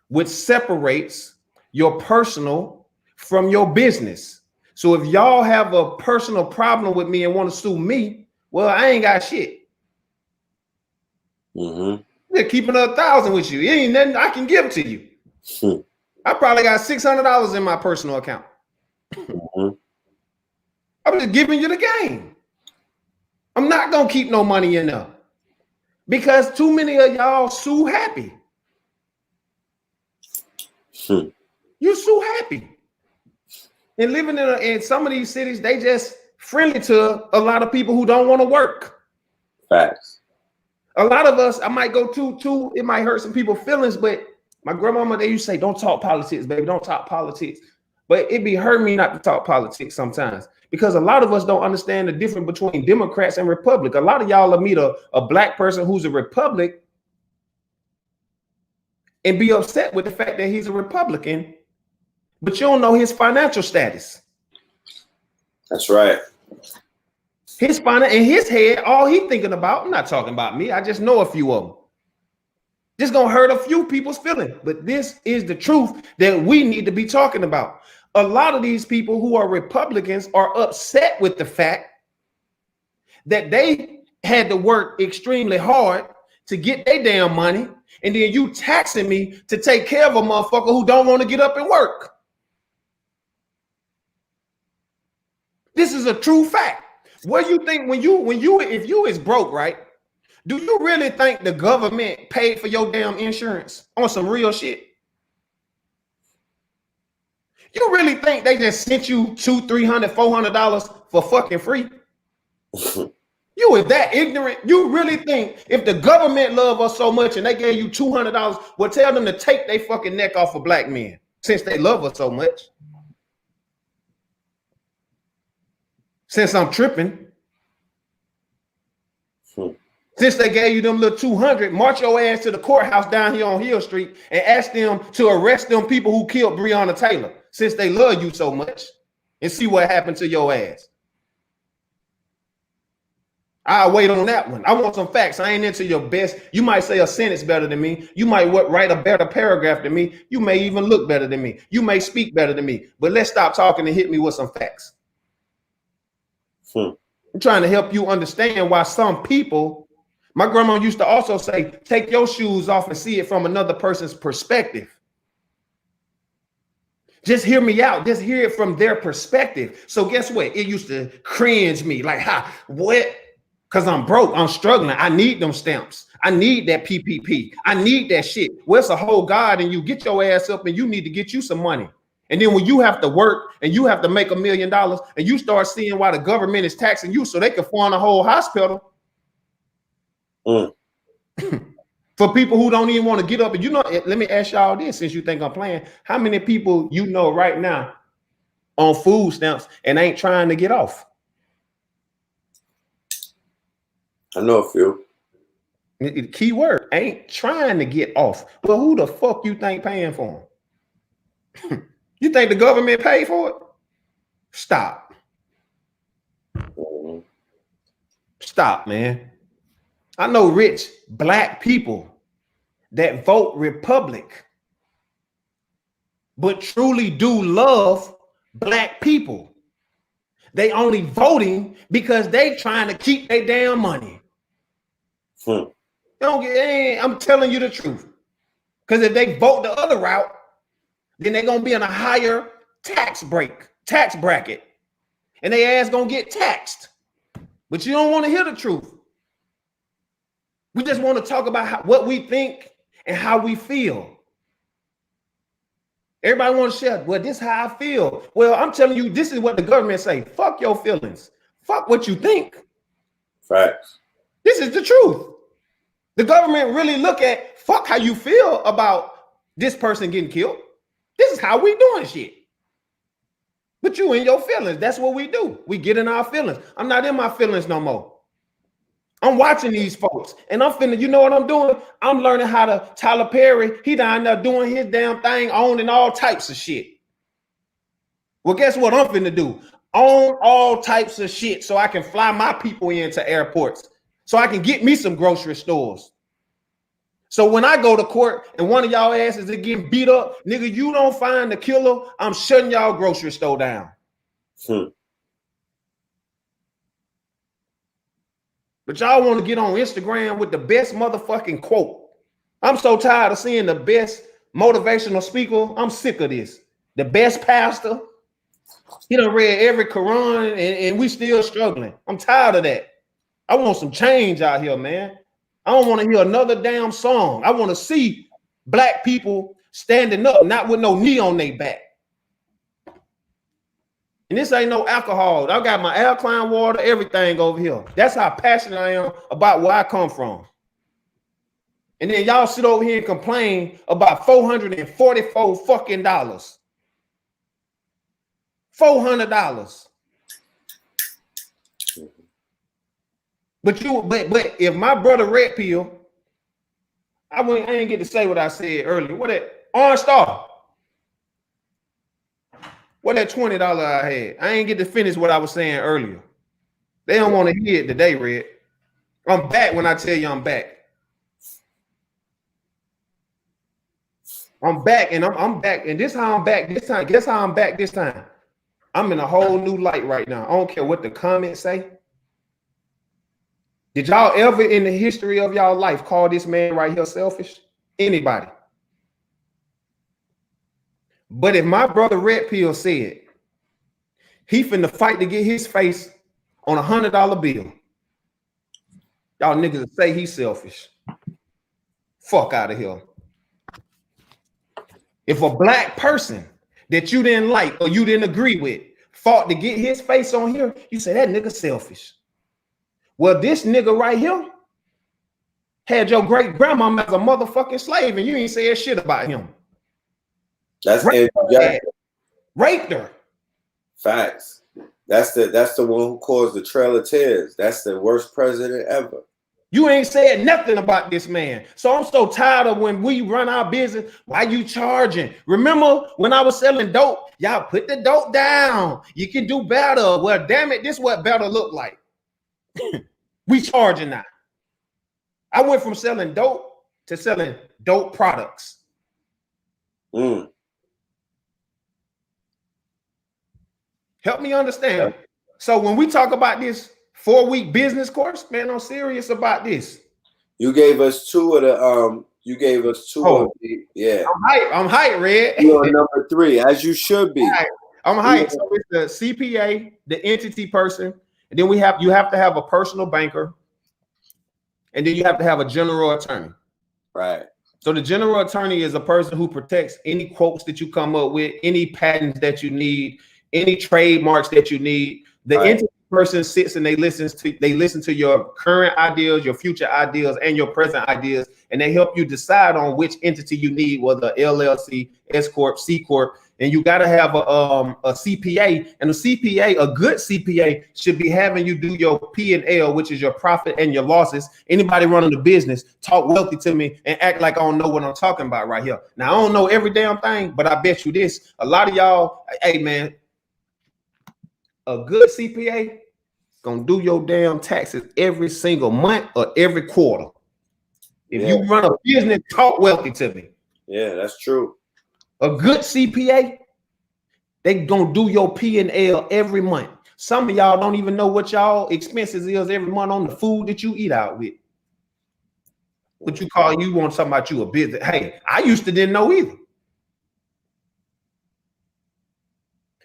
which separates your personal from your business. So if y'all have a personal problem with me and want to sue me, well, I ain't got shit. Mm-hmm. They're keeping 1,000 with you. It ain't nothing I can give to you. I probably got $600 in my personal account. Mm-hmm. I'm just giving you the game. I'm not gonna keep no money in there because too many of y'all sue happy. You sue happy. And living in some of these cities, they just friendly to a lot of people who don't want to work. Facts. A lot of us, I might go too. It might hurt some people's feelings, but my grandmama, they used to say, don't talk politics, baby, don't talk politics. But it be hurting me not to talk politics sometimes because a lot of us don't understand the difference between Democrats and Republic. A lot of y'all will meet a black person who's a Republic and be upset with the fact that he's a Republican, but you don't know his financial status. That's right. His finance in his head, all he thinking about, I'm not talking about me, I just know a few of them. This gonna hurt a few people's feelings, but this is the truth that we need to be talking about. A lot of these people who are Republicans are upset with the fact that they had to work extremely hard to get their damn money, and then you taxing me to take care of a motherfucker who don't want to get up and work. This is a true fact. What do you think if you is broke, right? Do you really think the government paid for your damn insurance on some real shit? You really think they just sent you $200, $300, $400 for fucking free? You is that ignorant? You really think if the government love us so much and they gave you $200, well, tell them to take their fucking neck off of black men since they love us so much? Since I'm tripping. Since they gave you them little 200, march your ass to the courthouse down here on Hill Street and ask them to arrest them people who killed Breonna Taylor, since they love you so much, and see what happened to your ass. I'll wait on that one. I want some facts. I ain't into your best. You might say a sentence better than me. You might write a better paragraph than me. You may even look better than me. You may speak better than me. But let's stop talking and hit me with some facts. I'm trying to help you understand why some people. My grandma used to also say, take your shoes off and see it from another person's perspective. Just hear me out. Just hear it from their perspective. So guess what? It used to cringe me like, what? Because I'm broke. I'm struggling. I need them stamps. I need that PPP. I need that shit. Well, it's a whole God and you get your ass up and you need to get you some money. And then when you have to work and you have to make $1 million and you start seeing why the government is taxing you so they can fund a whole hospital. For people who don't even want to get up, and let me ask y'all this, since you think I'm playing, how many people you know right now on food stamps and ain't trying to get off? I know a few. Key word, ain't trying to get off. Well, who the fuck you think paying for them? You think the government paid for it? Stop. Stop, man. I know rich black people that vote Republic, but truly do love black people. They only voting because they trying to keep their damn money. I'm telling you the truth. Because if they vote the other route, then they're gonna be in a higher tax bracket, and their ass gonna get taxed. But you don't want to hear the truth. We just want to talk about what we think and how we feel. Everybody wants to share, well, this is how I feel. Well, I'm telling you, this is what the government say. Fuck your feelings. Fuck what you think. Facts. This is the truth. The government really look at fuck how you feel about this person getting killed. This is how we doing shit. But you in your feelings. That's what we do. We get in our feelings. I'm not in my feelings no more. I'm watching these folks and I'm finna, you know what I'm doing? I'm learning how to, Tyler Perry, he down there doing his damn thing, owning all types of shit. Well, guess what I'm finna do? Own all types of shit so I can fly my people into airports, so I can get me some grocery stores. So when I go to court and one of y'all asses is getting beat up, nigga, you don't find the killer, I'm shutting y'all grocery store down. But y'all want to get on Instagram with the best motherfucking quote. I'm so tired of seeing the best motivational speaker. I'm sick of this. The best pastor. He done read every Quran and we still struggling. I'm tired of that. I want some change out here, man. I don't want to hear another damn song. I want to see black people standing up, not with no knee on their back. And this ain't no alcohol. I got my alkaline water, everything over here. That's how passionate I am about where I come from. And then y'all sit over here and complain about $444 fucking dollars. $400. But if my brother Red Pill, I ain't get to say what I said earlier. What that Orange Star? What that $20 I had? I ain't get to finish what I was saying earlier. They don't want to hear it today, Red. I'm back when I tell you I'm back. I'm back and I'm back. And this how I'm back this time. Guess how I'm back this time? I'm in a whole new light right now. I don't care what the comments say. Did y'all ever in the history of y'all life call this man right here selfish? Anybody? But if my brother Red Pill said he finna fight to get his face on $100 bill, y'all niggas say he's selfish. Fuck out of here. If a black person that you didn't like or you didn't agree with fought to get his face on here, you say that nigga selfish. Well, this nigga right here had your great grandmama as a motherfucking slave and you ain't said shit about him. That's raped her. Facts. That's the one who caused the Trail of Tears. That's the worst president ever. You ain't said nothing about this man. So I'm so tired of when we run our business. Why you charging? Remember when I was selling dope? Y'all put the dope down. You can do better. Well, damn it, this is what better look like. We charging now. I went from selling dope to selling dope products. Help me understand. So when we talk about this 4-week business course, man, I'm serious about this. You gave us two of the of the, yeah. I'm hyped, Red. You're number 3, as you should be. I'm hyped. So it's the CPA, the entity person, and then you have to have a personal banker, and then you have to have a general attorney. Right. So the general attorney is a person who protects any quotes that you come up with, any patents that you need, any trademarks that you need. The entity person sits and they listen to your current ideas, your future ideas, and your present ideas, and they help you decide on which entity you need, whether LLC, S Corp, C Corp. And you got to have a CPA, and a CPA, a good CPA, should be having you do your P&L, which is your profit and your losses. Anybody running a business, talk wealthy to me and act like I don't know what I'm talking about right here. Now, I don't know every damn thing, but I bet you this. A lot of y'all, hey, man, a good CPA gonna do your damn taxes every single month or every quarter. If you run a business, talk wealthy to me. Yeah, that's true. A good CPA, they gonna do your P&L every month. Some of y'all don't even know what y'all expenses is every month on the food that you eat out with. What you want something about you a business. Hey, I used to didn't know either.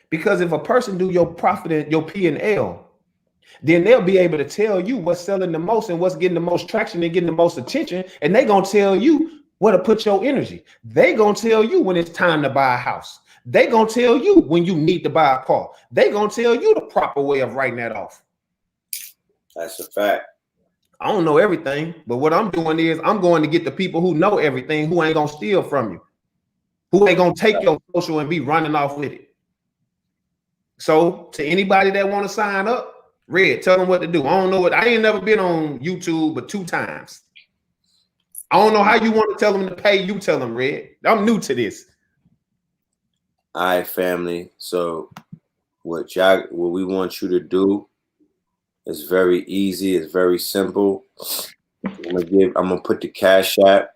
Because if a person do your profit and your P&L, Then they'll be able to tell you what's selling the most and what's getting the most traction and getting the most attention. And they're going to tell you where to put your energy. They're going to tell you when it's time to buy a house. They're going to tell you when you need to buy a car. They're going to tell you the proper way of writing that off. That's a fact. I don't know everything, but what I'm doing is I'm going to get the people who know everything, who ain't going to steal from you, who ain't going to take your social and be running off with it. So to anybody that want to sign up, Red, tell them what to do. I don't know what, I ain't never been on YouTube but 2 times. I don't know how you want to tell them to pay. You tell them, Red. I'm new to this. All right, family. So what we want you to do is very easy. It's very simple. I'm gonna put the Cash App,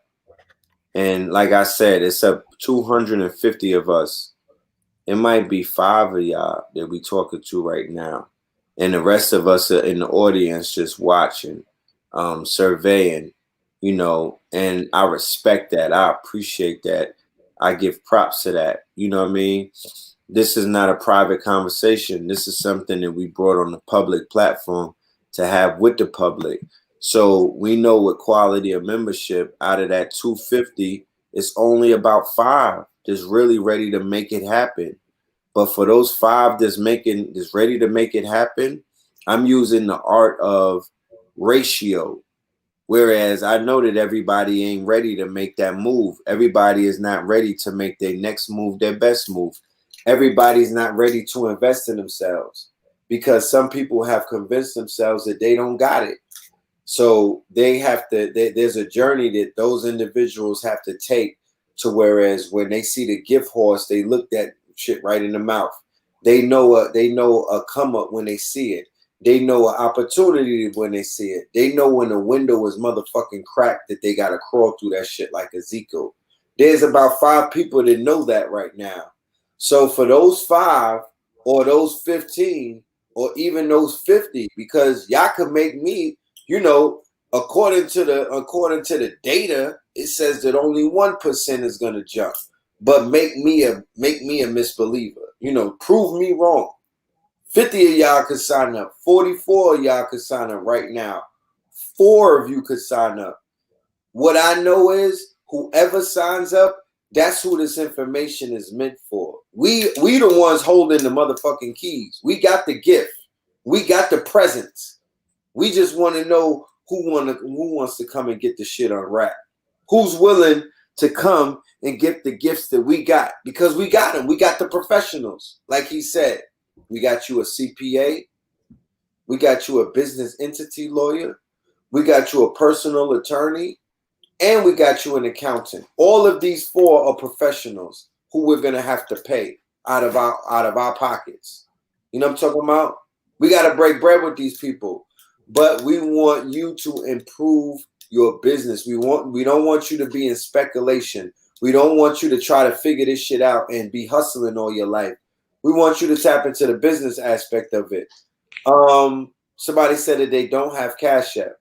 and like I said, it's up 250 of us. It might be 5 of y'all that we talking to right now, and the rest of us are in the audience just watching, surveying, you know. And I respect that. I appreciate that. I give props to that. You know what I mean? This is not a private conversation. This is something that we brought on the public platform to have with the public. So we know what quality of membership out of that 250, it's only about 5 that's really ready to make it happen. But for those 5 that's ready to make it happen, I'm using the art of ratio. Whereas I know that everybody ain't ready to make that move. Everybody is not ready to make their next move, their best move. Everybody's not ready to invest in themselves because some people have convinced themselves that they don't got it. So they have to, there's a journey that those individuals have to take to, whereas when they see the gift horse, they look that shit right in the mouth. They know a come up when they see it. They know an opportunity when they see it. They know when the window is motherfucking cracked that they got to crawl through that shit like Ezekiel. There's about 5 people that know that right now. So for those 5 or those 15 or even those 50, because y'all could make me, you know, according to the data, it says that only 1% is gonna jump. But make me a misbeliever. You know, prove me wrong. 50 of y'all could sign up. 44 of y'all could sign up right now. 4 of you could sign up. What I know is whoever signs up, that's who this information is meant for. We the ones holding the motherfucking keys. We got the gift. We got the presents. We just want to know who wants to come and get the shit unwrapped. Who's willing to come and get the gifts that we got? Because we got them. We got the professionals. Like he said, we got you a CPA. We got you a business entity lawyer. We got you a personal attorney. And we got you an accountant. All of these 4 are professionals who we're gonna have to pay out of our pockets. You know what I'm talking about? We got to break bread with these people, but we want you to improve your business. We don't want you to be in speculation. We don't want you to try to figure this shit out and be hustling all your life. We want you to tap into the business aspect of it. Somebody said that they don't have Cash App.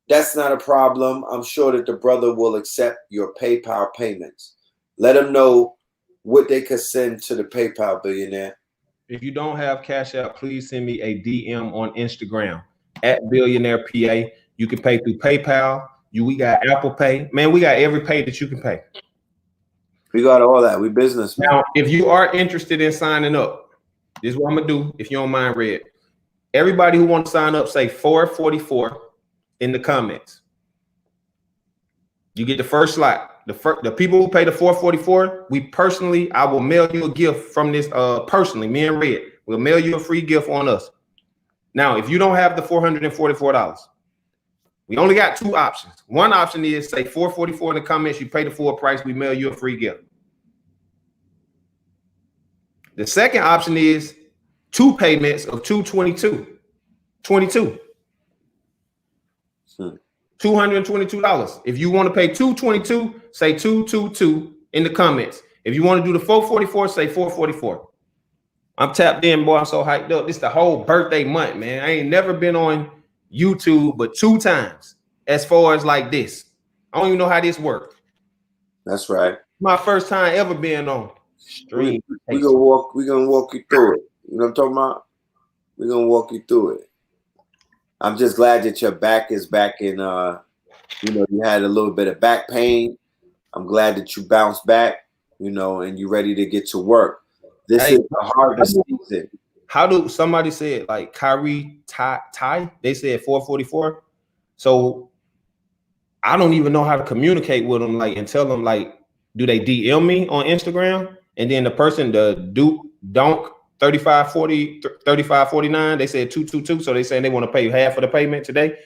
That's not a problem. I'm sure that the brother will accept your PayPal payments. Let them know what they could send to the PayPal billionaire. If you don't have Cash App, please send me a DM on Instagram at Billionaire PA. You can pay through PayPal. We got Apple Pay. Man, we got every pay that you can pay. We got all that. We business. Now, if you are interested in signing up, this is what I'm going to do, if you don't mind, Red. Everybody who wants to sign up, say 444 in the comments. You get the first slot. The people who pay the 444, I will mail you a gift from this personally. Me and Red will mail you a free gift on us. Now, if you don't have the $444, we only got 2 options. One option is say 444 in the comments. You pay the full price. We mail you a free gift. The second option is 2 payments of $222. $222. If you want to pay $222, say 222 in the comments. If you want to do the 444, say 444. I'm tapped in, boy. I'm so hyped up. This is the whole birthday month, man. I ain't never been on YouTube but 2 times as far as like this. I don't even know how this works. That's right. My first time ever being on stream. We're gonna walk you through it. You know what I'm talking about? We're gonna walk you through it. I'm just glad that your back is back in. You know, you had a little bit of back pain. I'm glad that you bounced back. You know, and you're ready to get to work. This Hey, is the harvest season. how do somebody said like Kyrie Ty? They said 444. So I don't even know how to communicate with them, like, and tell them, like, do they DM me on Instagram? And then the person, the Duke Donk 3540 3549, they said 222. So they saying they want to pay you half of the payment today.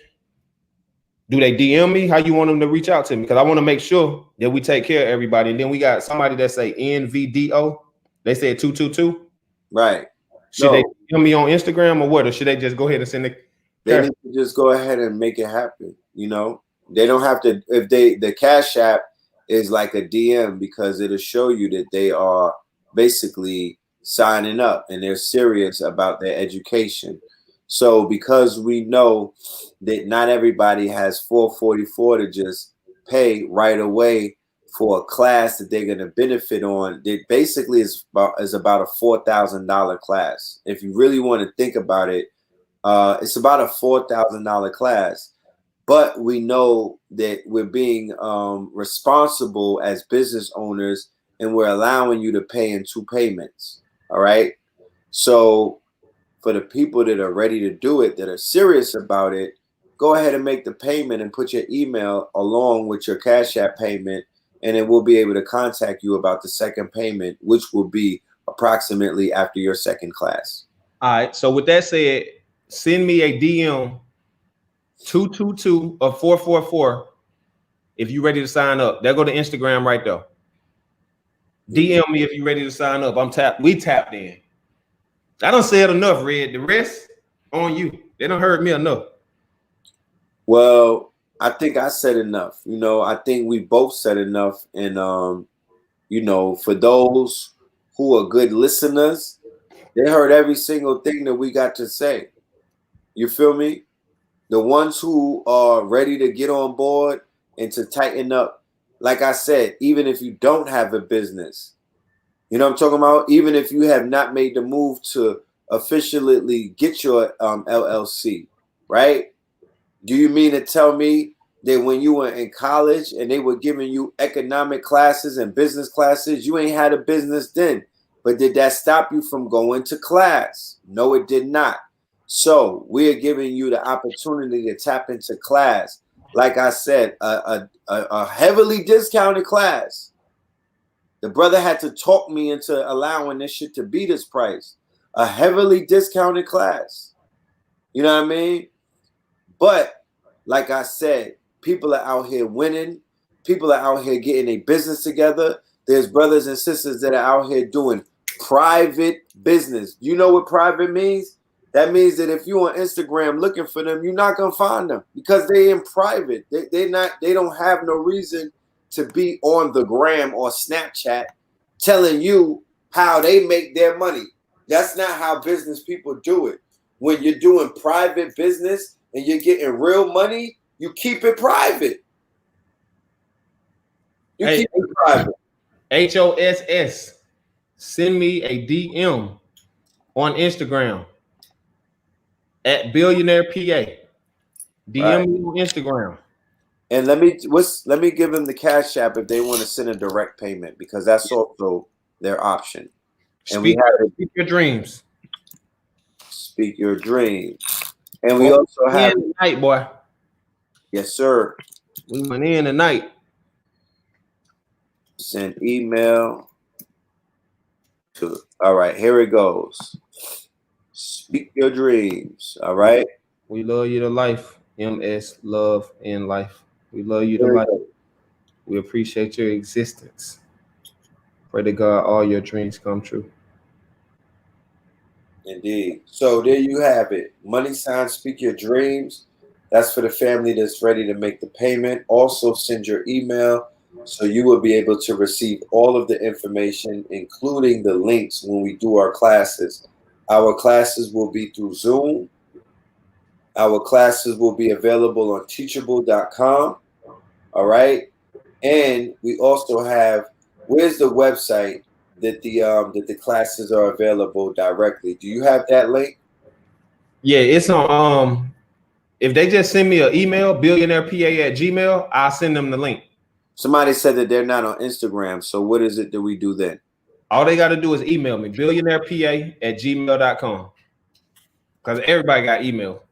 Do they DM me? How you want them to reach out to me? Because I want to make sure that we take care of everybody. And then we got somebody that say NVDO. They said 222. Right. Should they DM me on Instagram or what? Or should they just go ahead and send the They need to just go ahead and make it happen. You know, they don't have to, if the Cash App is like a DM, because it'll show you that they are basically signing up and they're serious about their education. So because we know that not everybody has 444 to just pay right away for a class that they're going to benefit on, it basically is about a $4,000 class. If you really want to think about it, it's about a $4,000 class, but we know that we're being responsible as business owners, and we're allowing you to pay in 2 payments. All right. So for the people that are ready to do it, that are serious about it, go ahead and make the payment and put your email along with your Cash App payment, and then we'll be able to contact you about the second payment, which will be approximately after your second class. All right. So with that said, send me a DM 222 or 444 if you're ready to sign up. There go to Instagram right there. DM me if you're ready to sign up. We tapped in. I done said enough, Red. The rest on you. They done heard me enough. Well, I think I said enough. You know, I think we both said enough. And you know, for those who are good listeners, they heard every single thing that we got to say. You feel me? The ones who are ready to get on board and to tighten up, like I said, even if you don't have a business, you know what I'm talking about? Even if you have not made the move to officially get your LLC, right? Do you mean to tell me that when you were in college and they were giving you economic classes and business classes, you ain't had a business then? But did that stop you from going to class? No, it did not. So we are giving you the opportunity to tap into class. Like I said, a heavily discounted class. The brother had to talk me into allowing this shit to be this price. A heavily discounted class. You know what I mean? But like I said, people are out here winning. People are out here getting a business together. There's brothers and sisters that are out here doing private business. You know what private means? That means that if you're on Instagram looking for them, you're not gonna find them because they're in private. They don't have no reason to be on the gram or Snapchat telling you how they make their money. That's not how business people do it. When you're doing private business and you're getting real money, you keep it private. You keep it private. HOSS. Send me a DM on Instagram at Billionaire PA. DM me on Instagram. And let me give them the Cash App if they want to send a direct payment, because that's also their option. And Speak your dreams. Speak your dreams. And we also have tonight, boy. Yes, sir. We went in tonight. Send email to, all right, here it goes. Speak your dreams. All right. We love you to life. MS love in life. We love you to life. We appreciate your existence. Pray to God all your dreams come true. Indeed. So there you have it. Money sign, speak your dreams. That's for the family that's ready to make the payment. Also send your email so you will be able to receive all of the information, including the links when we do our classes. Our classes will be through Zoom. Our classes will be available on teachable.com. All right. And we also have, where's the website that the classes are available directly? Do you have that link? Yeah, it's on If they just send me an email, billionairepa@gmail, I'll send them the link. Somebody said that they're not on Instagram. So what is it that we do then? All they got to do is email me, billionairepa@gmail.com. Because everybody got email.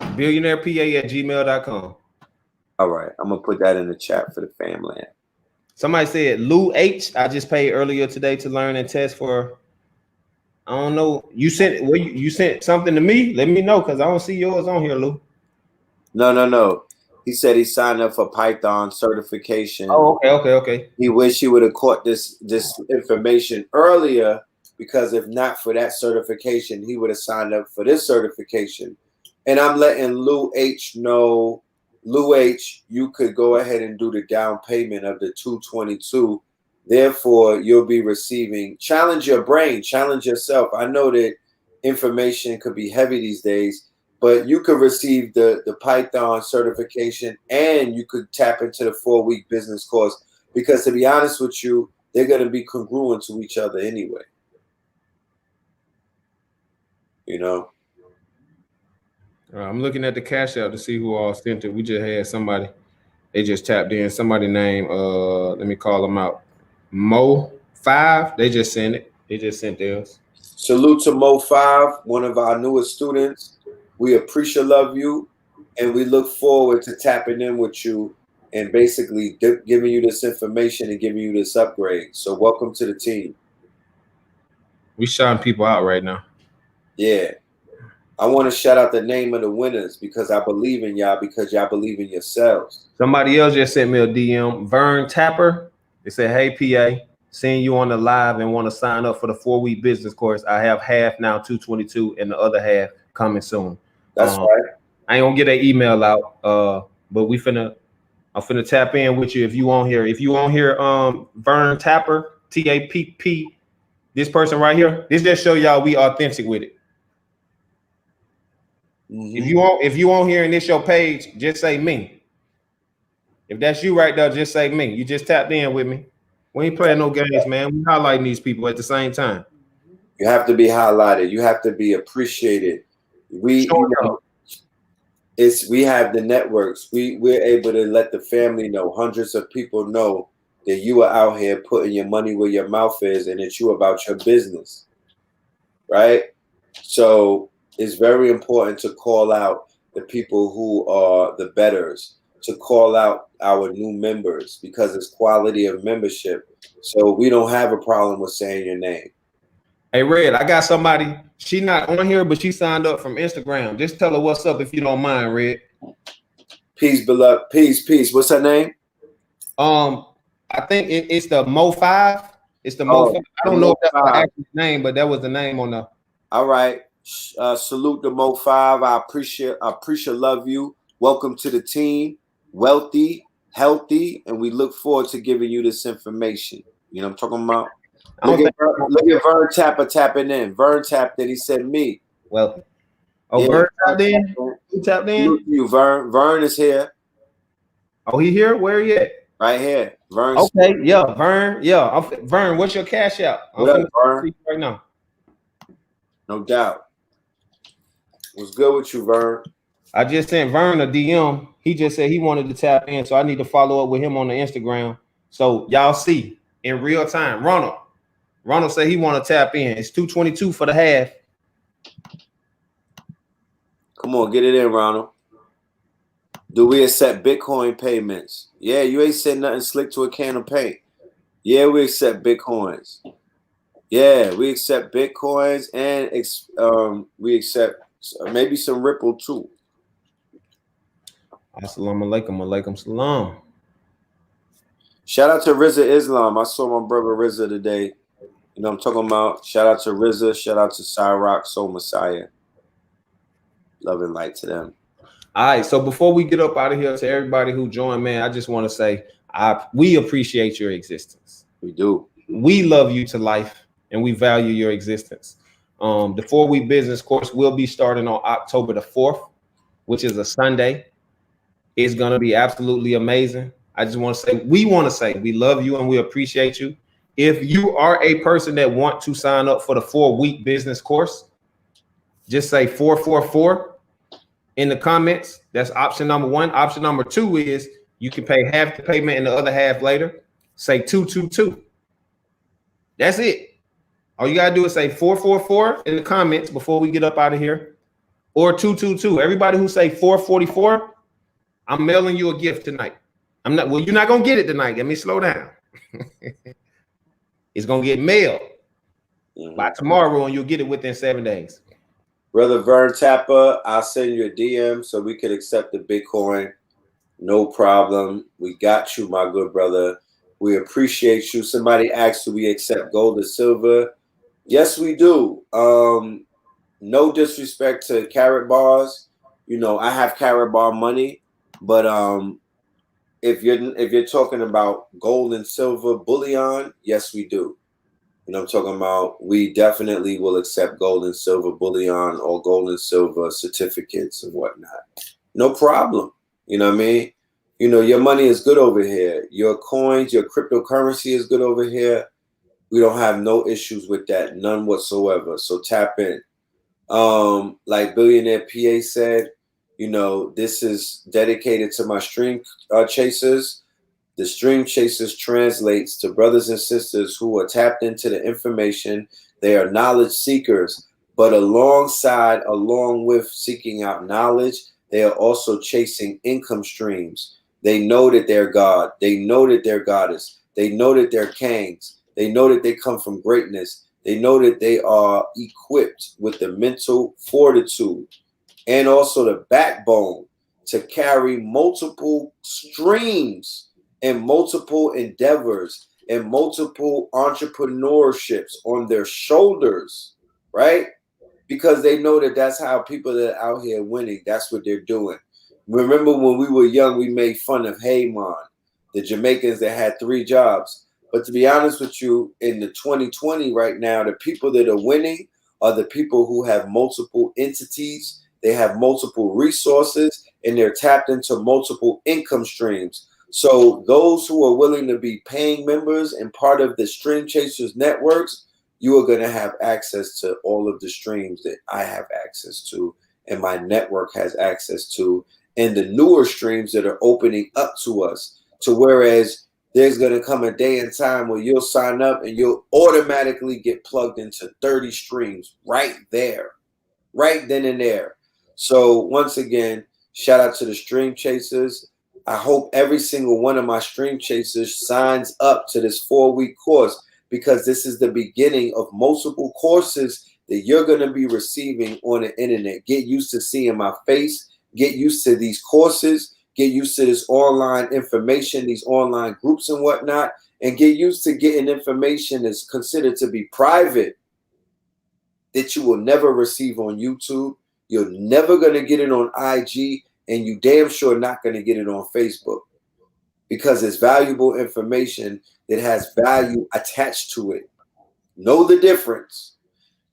Billionairepa@gmail.com. All right. I'm going to put that in the chat for the family. Somebody said, Lou H, I just paid earlier today to learn and test for, I don't know. You sent you sent something to me? Let me know, because I don't see yours on here, Lou. No. He said he signed up for Python certification. Oh, okay. He wished he would have caught this information earlier, because if not for that certification, he would have signed up for this certification. And I'm letting Lou H know, Lou H, you could go ahead and do the down payment of the $222. Therefore, you'll be receiving, challenge your brain, challenge yourself. I know that information could be heavy these days, but you could receive the Python certification, and you could tap into the 4-week business course, because to be honest with you, they're going to be congruent to each other anyway. You know? I'm looking at the cash out to see who all sent it. We just had somebody, they just tapped in. Somebody named, let me call them out. Mo5, they just sent it. They just sent theirs. Salute to Mo5, one of our newest students. We appreciate love you, and we look forward to tapping in with you and basically giving you this information and giving you this upgrade. So welcome to the team. We shouting people out right now. Yeah. I want to shout out the name of the winners, because I believe in y'all, because y'all believe in yourselves. Somebody else just sent me a DM. Vern Tapper. They said, hey, PA, seeing you on the live and want to sign up for the 4-week business course. I have half now, $222, and the other half coming soon. That's right. I ain't gonna get an email out, but I'm finna tap in with you if you on here. If you on here, Vern Tapper, T-A-P-P, this person right here, this just show y'all we authentic with it. Mm-hmm. If you on here and this your page, just say me. If that's you right there, just say me. You just tapped in with me. We ain't playing no games, man. We highlighting these people at the same time. You have to be highlighted. You have to be appreciated. We have the networks. We're able to let the family know, hundreds of people know that you are out here putting your money where your mouth is, and it's you about your business, right? So it's very important to call out the people who are the betters, to call out our new members, because it's quality of membership. So we don't have a problem with saying your name. Hey, Red, I got somebody. She not on here, but she signed up from Instagram. Just tell her what's up if you don't mind, Red. Peace, beloved. Peace. What's her name? I think it's the Mo5. It's the Mo5. I don't know if that's the actual name, but that was the name on the. All right. Salute to Mo5. I appreciate love you. Welcome to the team. Wealthy, healthy, and we look forward to giving you this information. You know what I'm talking about? Look at Vern Tapper tapping in. Vern tapped in. He said me. Wealthy. Oh, yeah. Vern tapped in? Who tapped in? You, Vern. Vern is here. Oh, he here? Where he at? Right here. Vern. Okay, yeah, Vern. Yeah, Vern, what's your cash out? What up, Vern? Right now. No doubt. What's good with you, Vern? I just sent Vern a DM. He just said he wanted to tap in, so I need to follow up with him on the Instagram. So y'all see in real time. Ronald said he want to tap in. It's $222 for the half. Come on, get it in, Ronald. Do we accept Bitcoin payments? Yeah, you ain't said nothing slick to a can of paint. Yeah, we accept Bitcoins. Yeah, we accept Bitcoins, and we accept maybe some Ripple too. Assalamu alaikum, alaikum salam. Shout out to Rizza Islam. I saw my brother Rizza today. You know what I'm talking about? Shout out to Rizza. Shout out to Cyrock, Soul Messiah. Love and light to them. All right. So before we get up out of here, to everybody who joined, man, I just want to say we appreciate your existence. We do. We love you to life, and we value your existence. The 4-week business course will be starting on October the 4th, which is a Sunday. It's going to be absolutely amazing. I just want to say, we love you and we appreciate you. If you are a person that want to sign up for the 4-week business course, just say 444 in the comments. That's option number 1. Option number 2 is you can pay half the payment and the other half later. Say 222. That's it. All you gotta do is say 444 in the comments before we get up out of here, or 222. Everybody who say 444, I'm mailing you a gift tonight. I'm not. Well, you're not gonna get it tonight. Let me slow down. It's gonna get mailed by tomorrow, and you'll get it within 7 days. Brother Vern Tapper, I'll send you a DM so we could accept the Bitcoin. No problem. We got you, my good brother. We appreciate you. Somebody asked, do we accept gold or silver? Yes, we do. No disrespect to Carrot Bars. You know, I have Carrot Bar money, but if you're talking about gold and silver bullion, yes, we do. You know what I'm talking about? We definitely will accept gold and silver bullion or gold and silver certificates and whatnot. No problem. You know what I mean? You know, your money is good over here. Your coins, your cryptocurrency is good over here. We don't have no issues with that, none whatsoever. So tap in. Like Billionaire PA said, you know, this is dedicated to my stream chasers. The stream chasers translates to brothers and sisters who are tapped into the information. They are knowledge seekers, but along with seeking out knowledge, they are also chasing income streams. They know that they're God. They know that they're goddess. They know that they're kings. They know that they come from greatness. They know that they are equipped with the mental fortitude and also the backbone to carry multiple streams and multiple endeavors and multiple entrepreneurships on their shoulders, right? Because they know that that's how people that are out here winning, that's what they're doing. Remember when we were young, we made fun of Heyman, the Jamaicans that had 3 jobs. But to be honest with you, in the 2020 right now, the people that are winning are the people who have multiple entities, they have multiple resources, and they're tapped into multiple income streams. So those who are willing to be paying members and part of the Stream Chasers networks, you are going to have access to all of the streams that I have access to and my network has access to, and the newer streams that are opening up to us. To whereas there's going to come a day and time where you'll sign up and you'll automatically get plugged into 30 streams right there, right then and there. So once again, shout out to the Stream Chasers. I hope every single one of my Stream Chasers signs up to this 4-week course, because this is the beginning of multiple courses that you're going to be receiving on the internet. Get used to seeing my face. Get used to these courses. Get used to this online information, these online groups and whatnot, and get used to getting information that's considered to be private that you will never receive on YouTube. You're never going to get it on IG, and you damn sure not going to get it on Facebook, because it's valuable information that has value attached to it. Know the difference.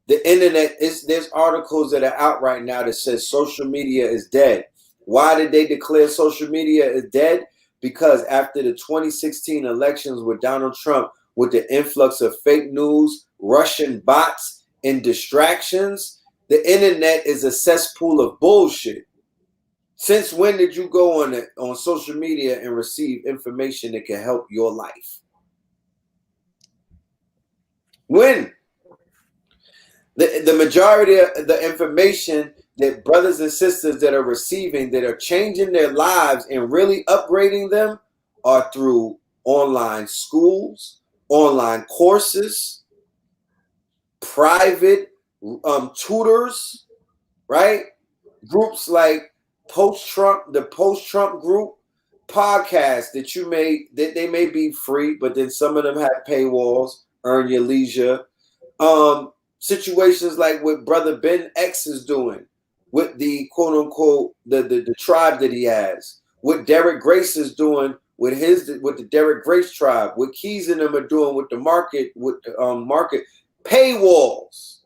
The internet there's articles that are out right now that says social media is dead. Why did they declare social media is dead? Because after the 2016 elections with Donald Trump, with the influx of fake news, Russian bots, and distractions, the internet is a cesspool of bullshit. Since when did you go on social media and receive information that can help your life? When? The majority of the information that brothers and sisters that are receiving, that are changing their lives and really upgrading them, are through online schools, online courses, private tutors, right? Groups like the post-Trump group, podcasts that they may be free, but then some of them have paywalls. Earn your leisure. Situations like what Brother Ben X is doing with the quote unquote the tribe that he has, what Derek Grace is doing with the Derek Grace tribe, what Keys and them are doing with the market, market paywalls,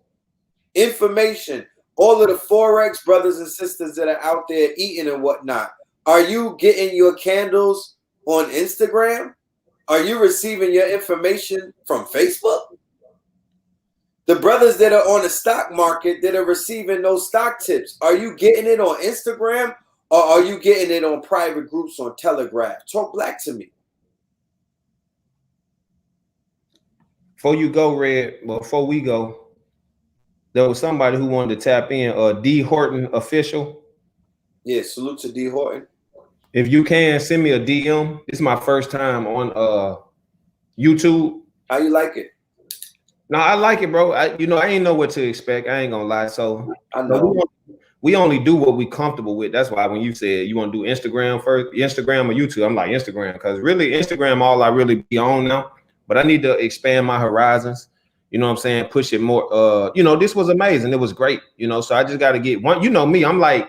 information, all of the Forex brothers and sisters that are out there eating and whatnot. Are you getting your candles on Instagram? Are you receiving your information from Facebook? The brothers that are on the stock market that are receiving those stock tips, are you getting it on Instagram or are you getting it on private groups on Telegraph? Talk black to me. Before you go, Red, before we go, there was somebody who wanted to tap in, D Horton official. Yeah, salute to D Horton. If you can, send me a DM. It's my first time on YouTube. How you like it? No, I like it, bro. I ain't know what to expect. I ain't gonna lie. So I know. We only do what we comfortable with. That's why when you said you want to do Instagram first, Instagram or YouTube, I'm like Instagram, because really Instagram all I really be on now. But I need to expand my horizons. You know what I'm saying? Push it more. This was amazing. It was great. So I just got to get one. You know me, I'm like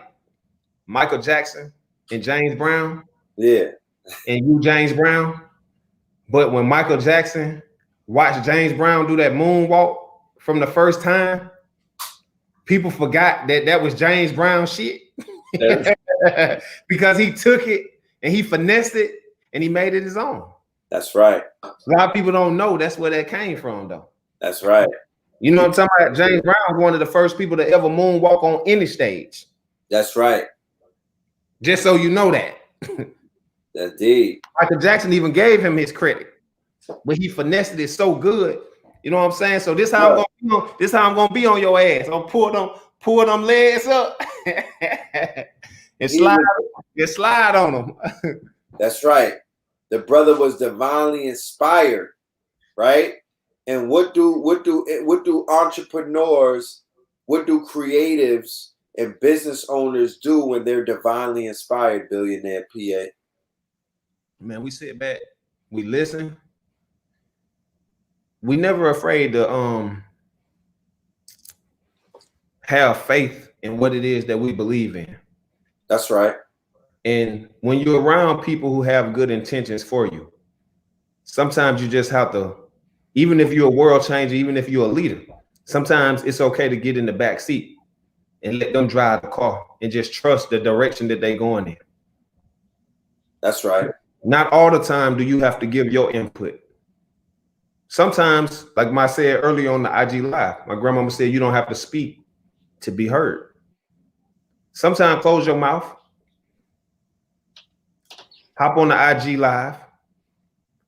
Michael Jackson and James Brown. Yeah. And you, James Brown. But when Michael Jackson watched James Brown do that moonwalk from the first time, people forgot that was James Brown shit. Yeah. Because he took it and he finessed it and he made it his own. That's right. A lot of people don't know that's where that came from, though. That's right. You know what I'm talking about? James Brown was one of the first people to ever moonwalk on any stage. That's right. Just so you know that. That's deep. Michael Jackson even gave him his credit, but he finessed it so good. You know what I'm saying? So this how I'm gonna be on your ass. I'm pull them legs up and slide on them. That's right. The brother was divinely inspired, right? And what do entrepreneurs, what do creatives and business owners do when they're divinely inspired, Billionaire PA? Man, we sit back, we listen. We never afraid to have faith in what it is that we believe in. That's right. And when you're around people who have good intentions for you, sometimes you just have to, even if you're a world changer, even if you're a leader, sometimes it's okay to get in the back seat and let them drive the car and just trust the direction that they're going in. That's right. Not all the time do you have to give your input. Sometimes, like I said earlier on the IG Live, my grandmama said you don't have to speak to be heard. Sometimes close your mouth, hop on the IG Live,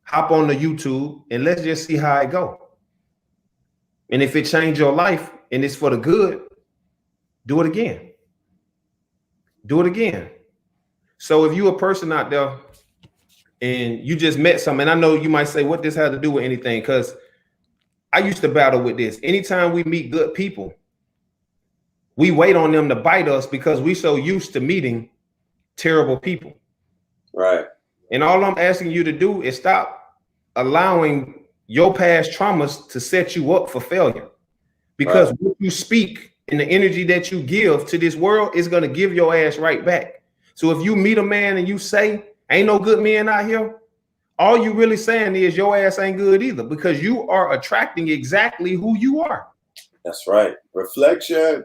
hop on the YouTube, and let's just see how it go. And if it changed your life and it's for the good, do it again. Do it again. So if you're a person out there and you just met someone, and I know you might say, what this has to do with anything? Because I used to battle with this. Anytime we meet good people, we wait on them to bite us because we so used to meeting terrible people. Right. And all I'm asking you to do is stop allowing your past traumas to set you up for failure. Because what you speak and the energy that you give to this world is going to give your ass right back. So if you meet a man and you say, ain't no good men out here, all you really saying is your ass ain't good either, because you are attracting exactly who you are. That's right. Reflection.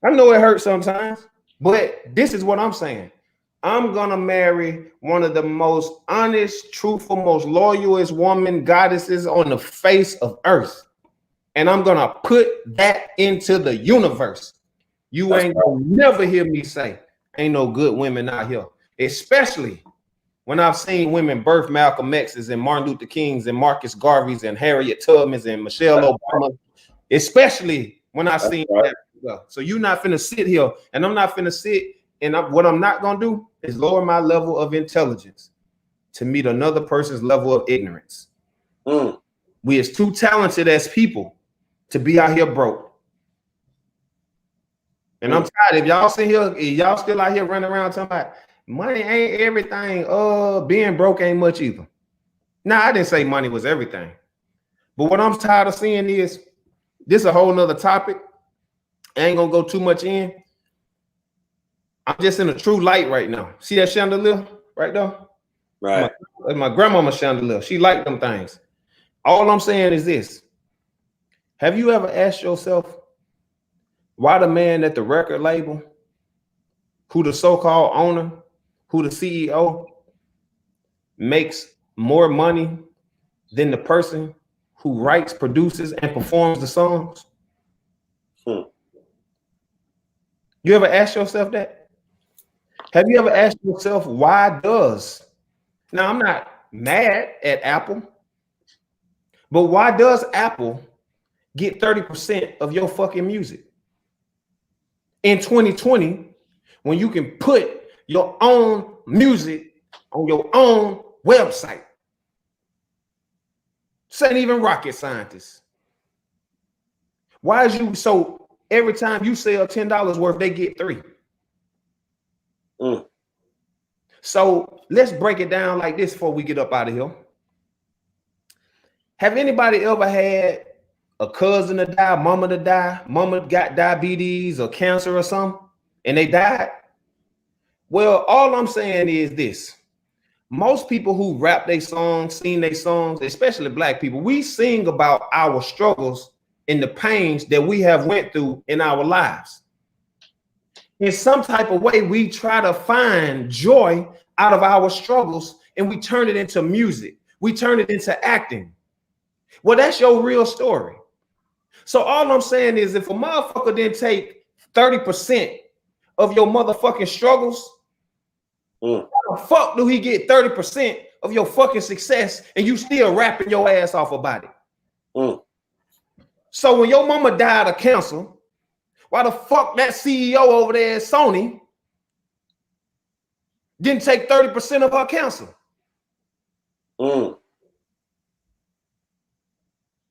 I know it hurts sometimes, but this is what I'm saying. I'm gonna marry one of the most honest, truthful, most loyalest woman goddesses on the face of earth. And I'm gonna put that into the universe. You ain't gonna never hear me say, ain't no good women out here. Especially when I've seen women birth Malcolm X's and Martin Luther King's and Marcus Garvey's and Harriet Tubman's and Michelle Obama, especially when I've seen that. So you're not finna sit here, and I'm not finna sit, and what I'm not gonna do is lower my level of intelligence to meet another person's level of ignorance. We is too talented as people to be out here broke. And I'm tired. If y'all sit here, if y'all still out here running around talking about money ain't everything, being broke ain't much either. Now, I didn't say money was everything. But what I'm tired of seeing is, this is a whole nother topic. I ain't gonna go too much in. I'm just in a true light right now. See that chandelier right there? Right. My grandmama's chandelier. She liked them things. All I'm saying is this. Have you ever asked yourself why the man at the record label, who the so-called owner, who the CEO, makes more money than the person who writes, produces, and performs the songs? You ever ask yourself that? Have you ever asked yourself, why does? Now, I'm not mad at Apple, but why does Apple get 30% of your fucking music in 2020 when you can put your own music on your own website? This ain't even rocket scientists. Why is you so every time you sell $10 worth, they get $3? So let's break it down like this before we get up out of here. Have anybody ever had a cousin to die, mama to die, mama got diabetes or cancer or something, and they died? Well, all I'm saying is this. Most people who rap their songs, sing their songs, especially black people, we sing about our struggles and the pains that we have went through in our lives. In some type of way, we try to find joy out of our struggles and we turn it into music. We turn it into acting. Well, that's your real story. So all I'm saying is if a motherfucker didn't take 30% of your motherfucking struggles, how the fuck do he get 30% of your fucking success and you still rapping your ass off about it? So when your mama died of cancer, why the fuck that CEO over there at Sony didn't take 30% of her cancer? You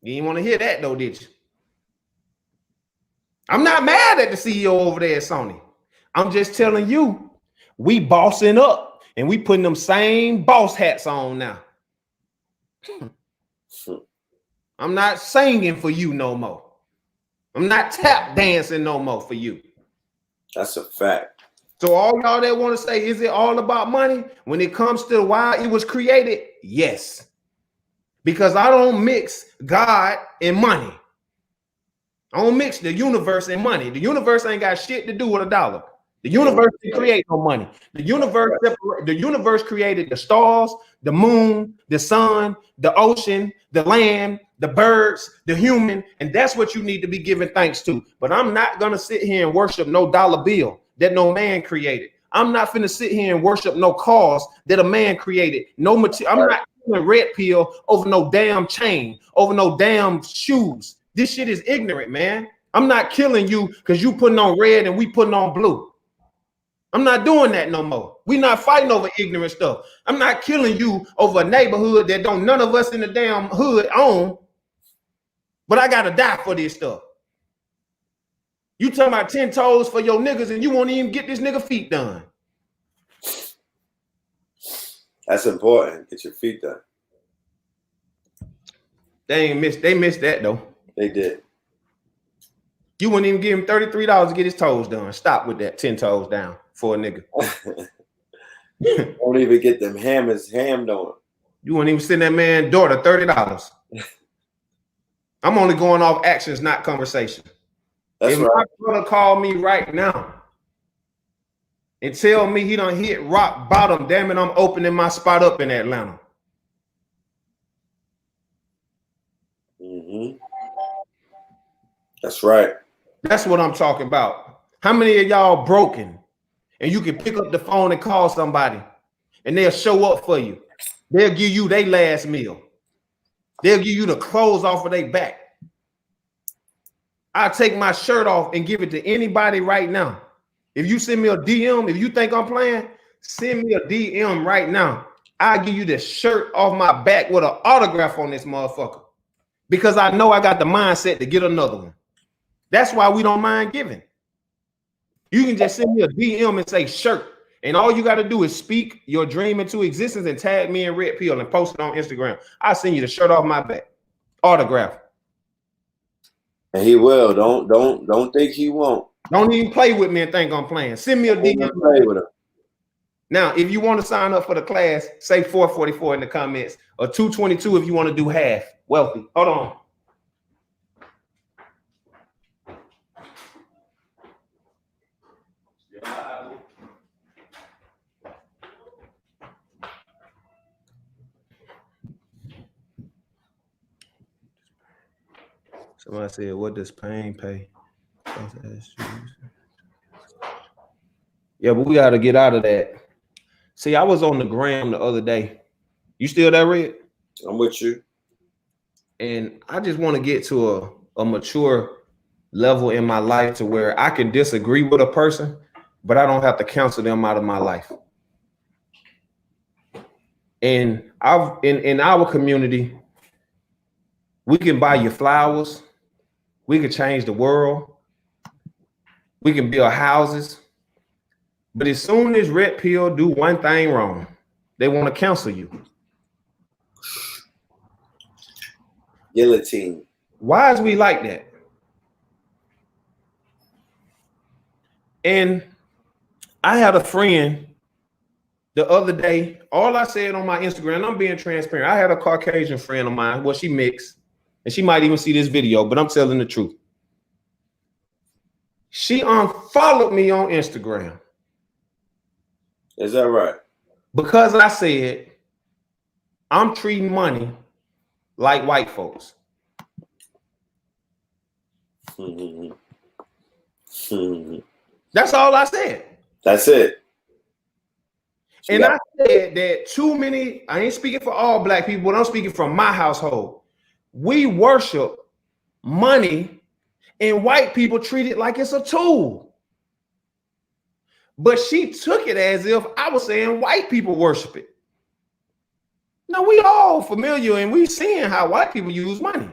didn't want to hear that though, did you? I'm not mad at the CEO over there at Sony. I'm just telling you, we bossing up and we putting them same boss hats on now. I'm not singing for you no more. I'm not tap dancing no more for you. That's a fact. So all y'all that want to say, is it all about money? When it comes to why it was created, yes. Because I don't mix God and money. I don't mix the universe and money. The universe ain't got shit to do with a dollar. The universe didn't create no money. The universe created the stars, the moon, the sun, the ocean, the land, the birds, the human, and that's what you need to be giving thanks to. But I'm not gonna sit here and worship no dollar bill that no man created. I'm not finna sit here and worship no cars that a man created. No material. I'm not doing red pill over no damn chain, over no damn shoes. This shit is ignorant, man. I'm not killing you because you putting on red and we putting on blue. I'm not doing that no more. We're not fighting over ignorant stuff. I'm not killing you over a neighborhood that don't none of us in the damn hood own, but I gotta die for this stuff. You talking about 10 toes for your niggas and you won't even get this nigga feet done. That's important. Get your feet done. They missed that though. They did. You wouldn't even give him $33 to get his toes done. Stop with that 10 toes down for a nigga. Don't even get them hammers hammed on. You wouldn't even send that man daughter $30. I'm only going off actions, not conversation. That's if right. my brother called me right now and tell me he done hit rock bottom, damn it, I'm opening my spot up in Atlanta. That's right. That's what I'm talking about. How many of y'all broken and you can pick up the phone and call somebody and they'll show up for you? They'll give you their last meal. They'll give you the clothes off of their back. I'll take my shirt off and give it to anybody right now. If you send me a DM, if you think I'm playing, send me a DM right now. I'll give you the shirt off my back with an autograph on this motherfucker. Because I know I got the mindset to get another one. That's why we don't mind giving. You can just send me a DM and say shirt. And all you got to do is speak your dream into existence and tag me in Red Pill and post it on Instagram. I'll send you the shirt off my back. Autograph. And he will. Don't think he won't. Don't even play with me and think I'm playing. Send me a DM. Play with him. Now, if you want to sign up for the class, say 444 in the comments or 222 if you want to do half. Wealthy. Hold on. Somebody said, what does pain pay? Yeah, but we got to get out of that. See, I was on the gram the other day. You still there, Red? I'm with you. And I just want to get to a mature level in my life to where I can disagree with a person, but I don't have to cancel them out of my life. And in our community, we can buy you flowers, we can change the world, we can build houses, but as soon as Red Pill do one thing wrong, they want to cancel you. Guillotine. Why is we like that? And I had a friend the other day, all I said on my Instagram, I'm being transparent. I had a Caucasian friend of mine. Well, she mixed, and she might even see this video, but I'm telling the truth. She unfollowed me on Instagram. Is that right? Because I said, I'm treating money like white folks. That's all I said. That's it. And I said that too many, I ain't speaking for all black people, but I'm speaking from my household. We worship money and white people treat it like it's a tool. But she took it as if I was saying white people worship it. Now we all familiar and we seeing how white people use money.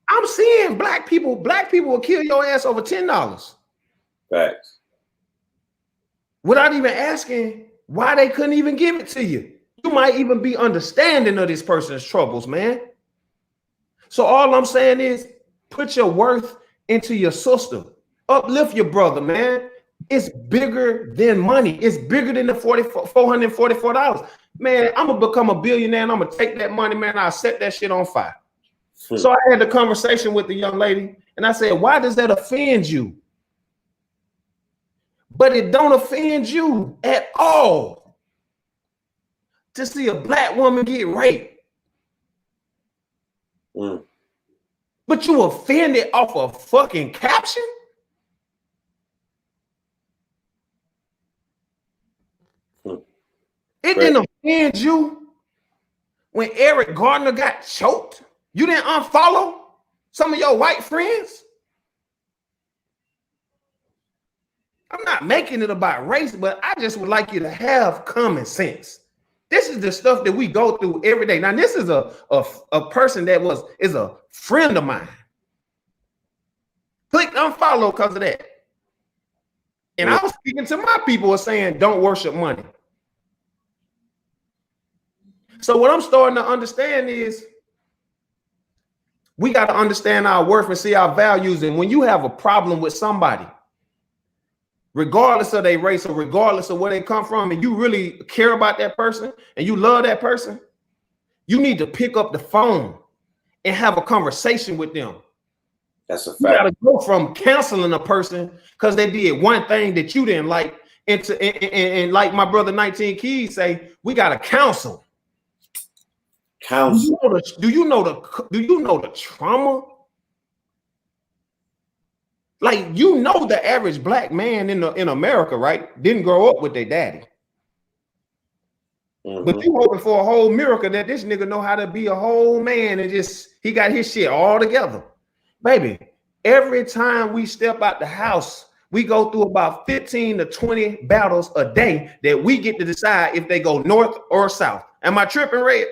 I'm seeing black people will kill your ass over $10. Facts. Without even asking why they couldn't even give it to you. You might even be understanding of this person's troubles, man. So all I'm saying is put your worth into your sister. Uplift your brother, man. It's bigger than money. It's bigger than the $444. Man, I'm going to become a billionaire and I'm going to take that money, man. I'll set that shit on fire. So I had a conversation with the young lady and I said, why does that offend you? But it don't offend you at all to see a black woman get raped. But you offended off a fucking caption? It didn't offend you when Eric Gardner got choked? You didn't unfollow some of your white friends? I'm not making it about race, but I just would like you to have common sense. This is the stuff that we go through every day. Now, this is a person that is a friend of mine. Click unfollow because of that. And I was speaking to my people saying, don't worship money. So what I'm starting to understand is we got to understand our worth and see our values. And when you have a problem with somebody, regardless of their race or regardless of where they come from, and you really care about that person and you love that person, you need to pick up the phone and have a conversation with them. That's a fact. You gotta go from canceling a person because they did one thing that you didn't like and like my brother 19 Keys say, we gotta counsel. Counsel. Do you know the trauma? Like, you know, the average black man in America, right, didn't grow up with their daddy. But you hoping for a whole miracle that this nigga know how to be a whole man and he got his shit all together. Baby, every time we step out the house, we go through about 15 to 20 battles a day that we get to decide if they go north or south. Am I tripping, Red?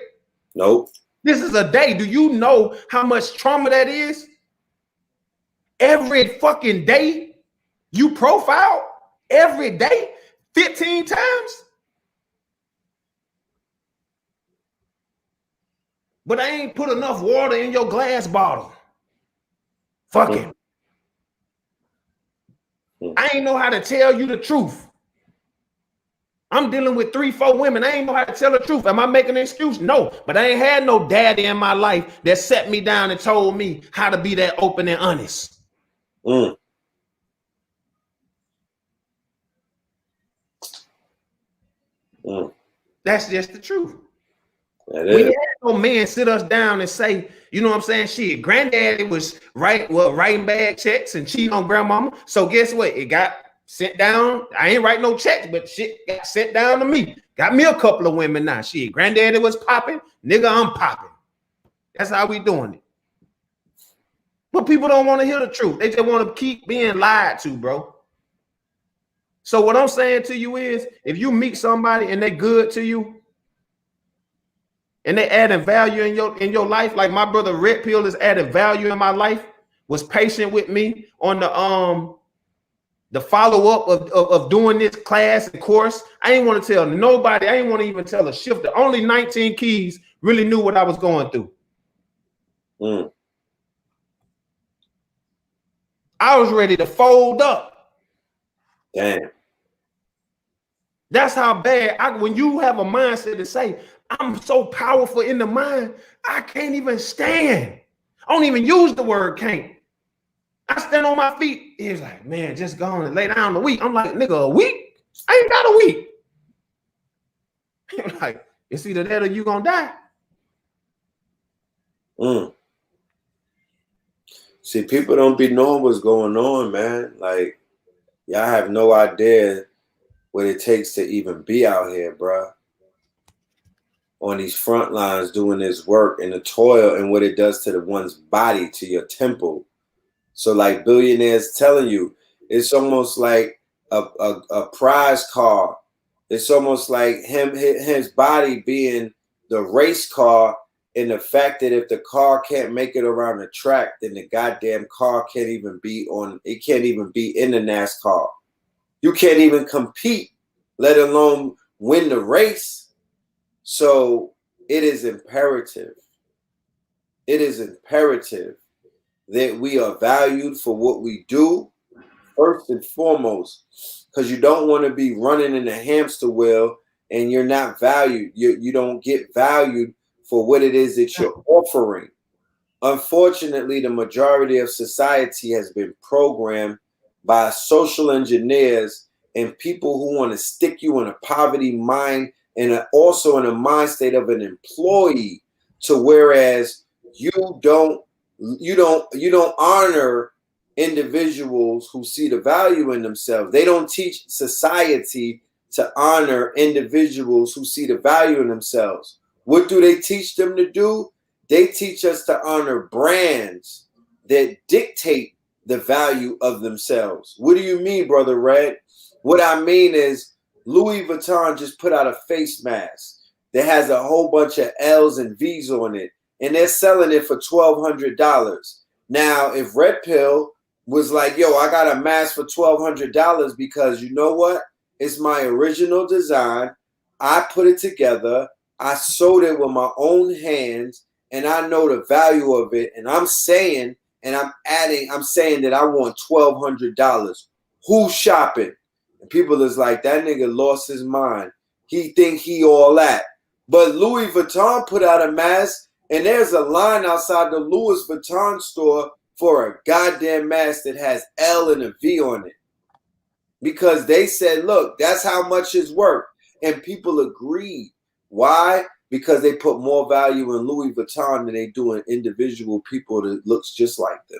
Nope. This is a day. Do you know how much trauma that is? Every fucking day you profile, every day, 15 times. But I ain't put enough water in your glass bottle. Fucking. I ain't know how to tell you the truth. I'm dealing with 3-4 women. I ain't know how to tell the truth. Am I making an excuse? No, but I ain't had no daddy in my life that set me down and told me how to be that open and honest. That's just the truth. We had no man sit us down and say, you know what I'm saying? Shit, granddaddy was writing bad checks and cheating on grandmama. So guess what? It got sent down. I ain't write no checks, but shit got sent down to me. Got me a couple of women now. Shit, granddaddy was popping. Nigga, I'm popping. That's how we doing it. But people don't want to hear the truth. They just want to keep being lied to, bro. So what I'm saying to you is, if you meet somebody and they good to you, and they adding value in your life, like my brother Red Pill is adding value in my life, was patient with me on the follow-up of doing this class and course. I ain't want to tell nobody, I ain't want to even tell a shifter. Only 19 keys really knew what I was going through. I was ready to fold up. Damn. That's how bad when you have a mindset to say, I'm so powerful in the mind, I can't even stand. I don't even use the word can't. I stand on my feet. He's like, man, just go on and lay down a week. I'm like, nigga, a week? I ain't got a week. He's like, it's either that or you gonna die. See, people don't be knowing what's going on, man. Like, y'all have no idea what it takes to even be out here, bruh. On these front lines doing this work and the toil and what it does to one's body, to your temple. So like Billionaire's telling you, it's almost like a prize car. It's almost like his body being the race car, and the fact that if the car can't make it around the track, then the goddamn car can't even be in the NASCAR. You can't even compete, let alone win the race. So it is imperative. It is imperative that we are valued for what we do, first and foremost, because you don't want to be running in a hamster wheel and you're not valued. You don't get valued for what it is that you're offering. Unfortunately, the majority of society has been programmed by social engineers and people who want to stick you in a poverty mind and also in a mind state of an employee, to whereas you don't honor individuals who see the value in themselves. They don't teach society to honor individuals who see the value in themselves. What do they teach them to do? They teach us to honor brands that dictate the value of themselves. What do you mean, Brother Red? What I mean is Louis Vuitton just put out a face mask that has a whole bunch of L's and V's on it, and they're selling it for $1,200. Now, if Red Pill was like, yo, I got a mask for $1,200 because you know what? It's my original design. I put it together. I sewed it with my own hands, and I know the value of it. And I'm saying that I want $1,200. Who's shopping? And people is like, that nigga lost his mind. He think he all that. But Louis Vuitton put out a mask, and there's a line outside the Louis Vuitton store for a goddamn mask that has L and a V on it. Because they said, look, that's how much it's worth. And people agreed. Why? Because they put more value in Louis Vuitton than they do in individual people that looks just like them.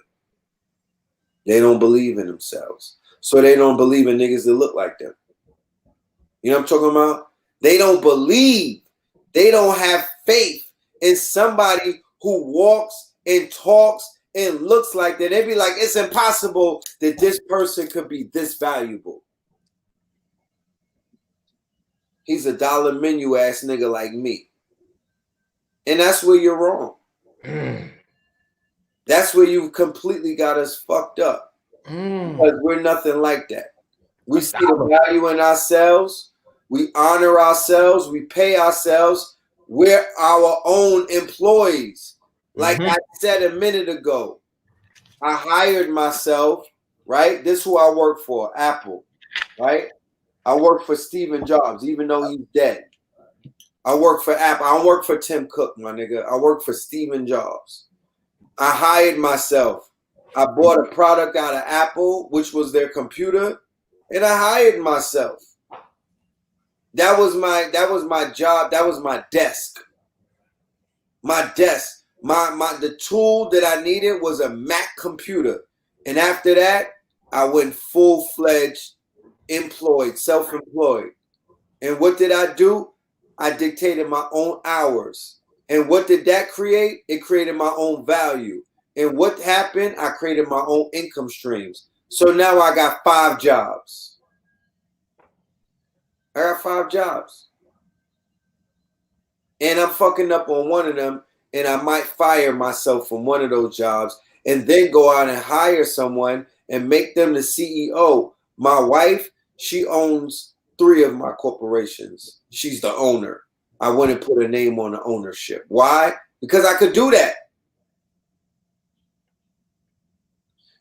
They don't believe in themselves. So they don't believe in niggas that look like them. You know what I'm talking about? They don't believe. They don't have faith in somebody who walks and talks and looks like that. They be like, it's impossible that this person could be this valuable. He's a dollar menu ass nigga like me. And that's where you're wrong. That's where you've completely got us fucked up. Because we're nothing like that. We see the value in ourselves. We honor ourselves. We pay ourselves. We're our own employees. Like I said a minute ago, I hired myself, right? This is who I work for, Apple, right? I work for Stephen Jobs, even though he's dead. I work for Apple. I don't work for Tim Cook, my nigga. I work for Stephen Jobs. I hired myself. I bought a product out of Apple, which was their computer, and I hired myself. That was my job. That was my desk. my desk, the tool that I needed was a Mac computer. And after that, I went full-fledged employed, self-employed. And what did I do? I dictated my own hours. And what did that create? It created my own value. And what happened? I created my own income streams. So now I got 5 jobs. I got 5 jobs. And I'm fucking up on one of them, and I might fire myself from one of those jobs and then go out and hire someone and make them the CEO. My wife, she owns 3 of my corporations. She's the owner. I wouldn't put a name on the ownership. Why? Because I could do that.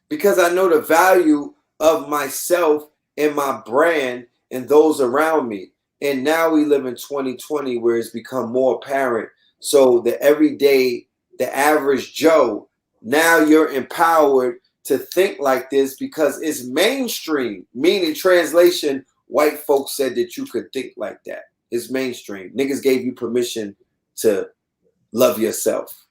Because I know the value of myself and my brand and those around me. And now we live in 2020 where it's become more apparent. So the everyday, the average Joe, now you're empowered to think like this because it's mainstream. Meaning, translation, white folks said that you could think like that. It's mainstream. Niggas gave you permission to love yourself.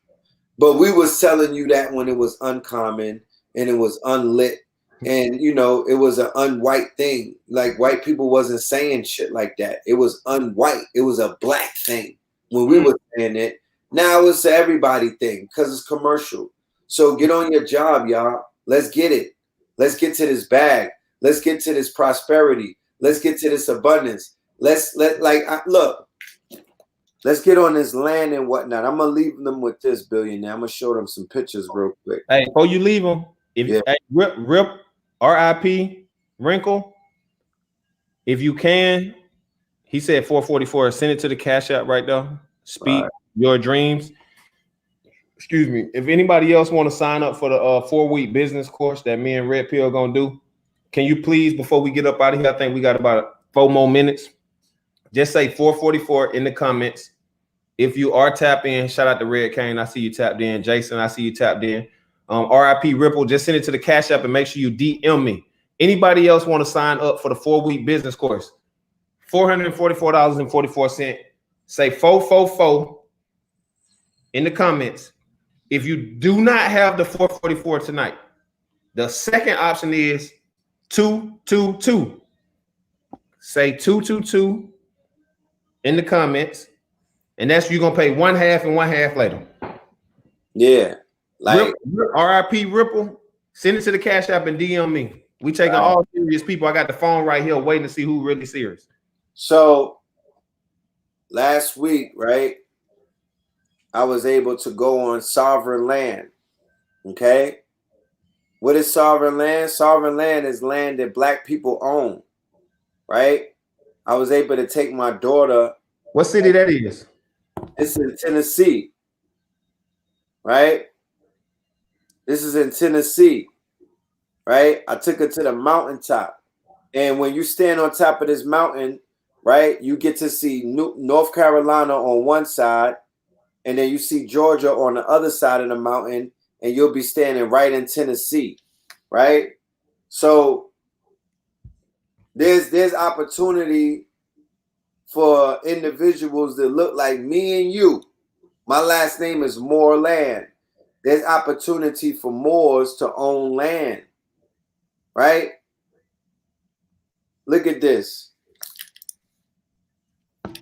But we was telling you that when it was uncommon and it was unlit. And, you know, it was an unwhite thing. Like, white people wasn't saying shit like that. It was unwhite. It was a black thing when we were saying it. Now it's an everybody thing because it's commercial. So get on your job, y'all. Let's get it. Let's get to this bag. Let's get to this prosperity. Let's get to this abundance. Let's get on this land and whatnot. I'm going to leave them with this, billionaire. I'm going to show them some pictures real quick. Hey, before you leave them, if Yeah. Rip, RIP, Wrinkle, if you can, he said 444. Send it to the Cash App right there. Speak your dreams. Excuse me. If anybody else want to sign up for the 4-week business course that me and Red Pill gonna do, can you please, before we get up out of here, I think we got about 4 more minutes. Just say 444 in the comments. If you are tapped in, shout out to Red Kane. I see you tapped in. Jason, I see you tapped in. RIP Ripple, just send it to the Cash App and make sure you DM me. Anybody else want to sign up for the 4-week business course? $444.44. Say 444 in the comments. If you do not have the 444 tonight, the second option is 222. Say 222 in the comments, and that's you're gonna pay 1/2 and 1/2 later. Yeah. Like RIP Ripple, send it to the Cash App and DM me. We taking all serious people. I got the phone right here waiting to see who really serious. So last week, right, I was able to go on sovereign land. Okay. What is sovereign land? Sovereign land is land that black people own. Right. I was able to take my daughter. What city that is? It's in Tennessee. Right. This is in Tennessee. Right. I took her to the mountaintop. And when you stand on top of this mountain, right, you get to see North Carolina on one side, and then you see Georgia on the other side of the mountain, and you'll be standing right in Tennessee, right? So there's opportunity for individuals that look like me and you. My last name is Moreland. There's opportunity for Moors to own land, right? Look at this.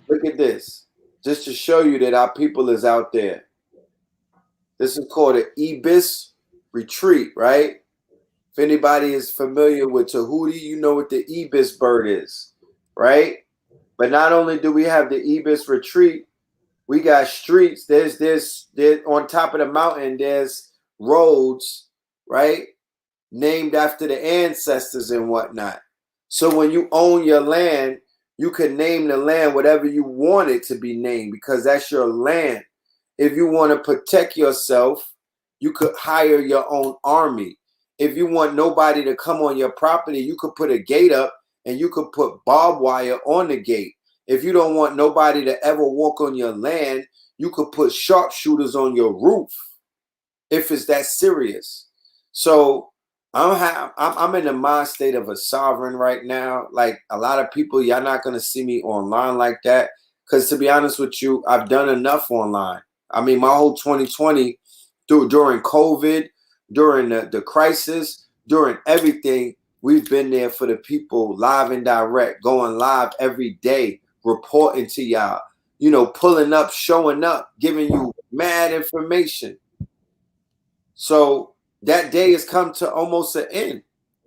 Look at this. Just to show you that our people is out there. This is called an ibis retreat, right? If anybody is familiar with Tahuti, you know what the ibis bird is, right? But not only do we have the ibis retreat, we got streets. There's on top of the mountain, there's roads, right? Named after the ancestors and whatnot. So when you own your land, you can name the land whatever you want it to be named because that's your land. If you want to protect yourself, you could hire your own army. If you want nobody to come on your property, you could put a gate up and you could put barbed wire on the gate. If you don't want nobody to ever walk on your land, you could put sharpshooters on your roof if it's that serious. So I'm in the mind state of a sovereign right now. Like a lot of people, y'all not going to see me online like that. Because to be honest with you, I've done enough online. I mean, my whole 2020 during COVID, during the crisis, during everything, we've been there for the people, live and direct, going live every day, reporting to y'all, you know, pulling up, showing up, giving you mad information. So that day has come to almost an end.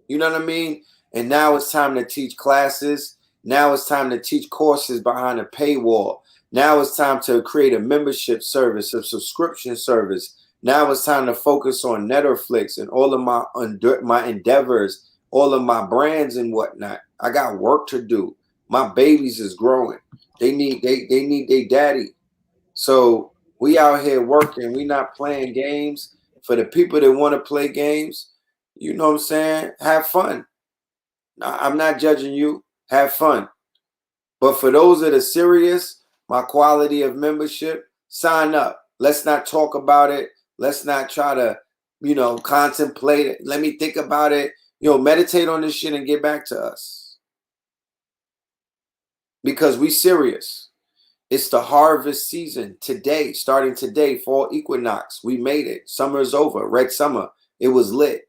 You know what I mean? And now it's time to teach classes. Now it's time to teach courses behind a paywall. Now it's time to create a membership service, a subscription service. Now it's time to focus on Netflix and all of my endeavors, all of my brands and whatnot. I got work to do. My babies is growing. They need their daddy. So we out here working. We not playing games. For the people that want to play games, you know what I'm saying? Have fun. I'm not judging you. Have fun. But for those that are serious, my quality of membership, sign up. Let's not talk about it. Let's not try to, you know, contemplate it. Let me think about it. You know, meditate on this shit and get back to us. Because we serious. It's the harvest season today, starting today, fall equinox. We made it. Summer is over. Red summer. It was lit.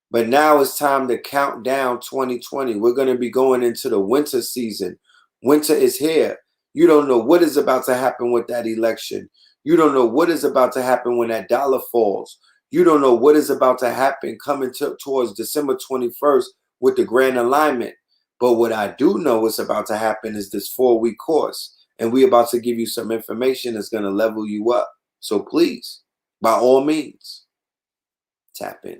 But now it's time to count down 2020. We're going to be going into the winter season. Winter is here. You don't know what is about to happen with that election. You don't know what is about to happen when that dollar falls. You don't know what is about to happen coming towards December 21st with the grand alignment. But what I do know is about to happen is this 4-week course. And we're about to give you some information that's going to level you up. So please, by all means, tap in.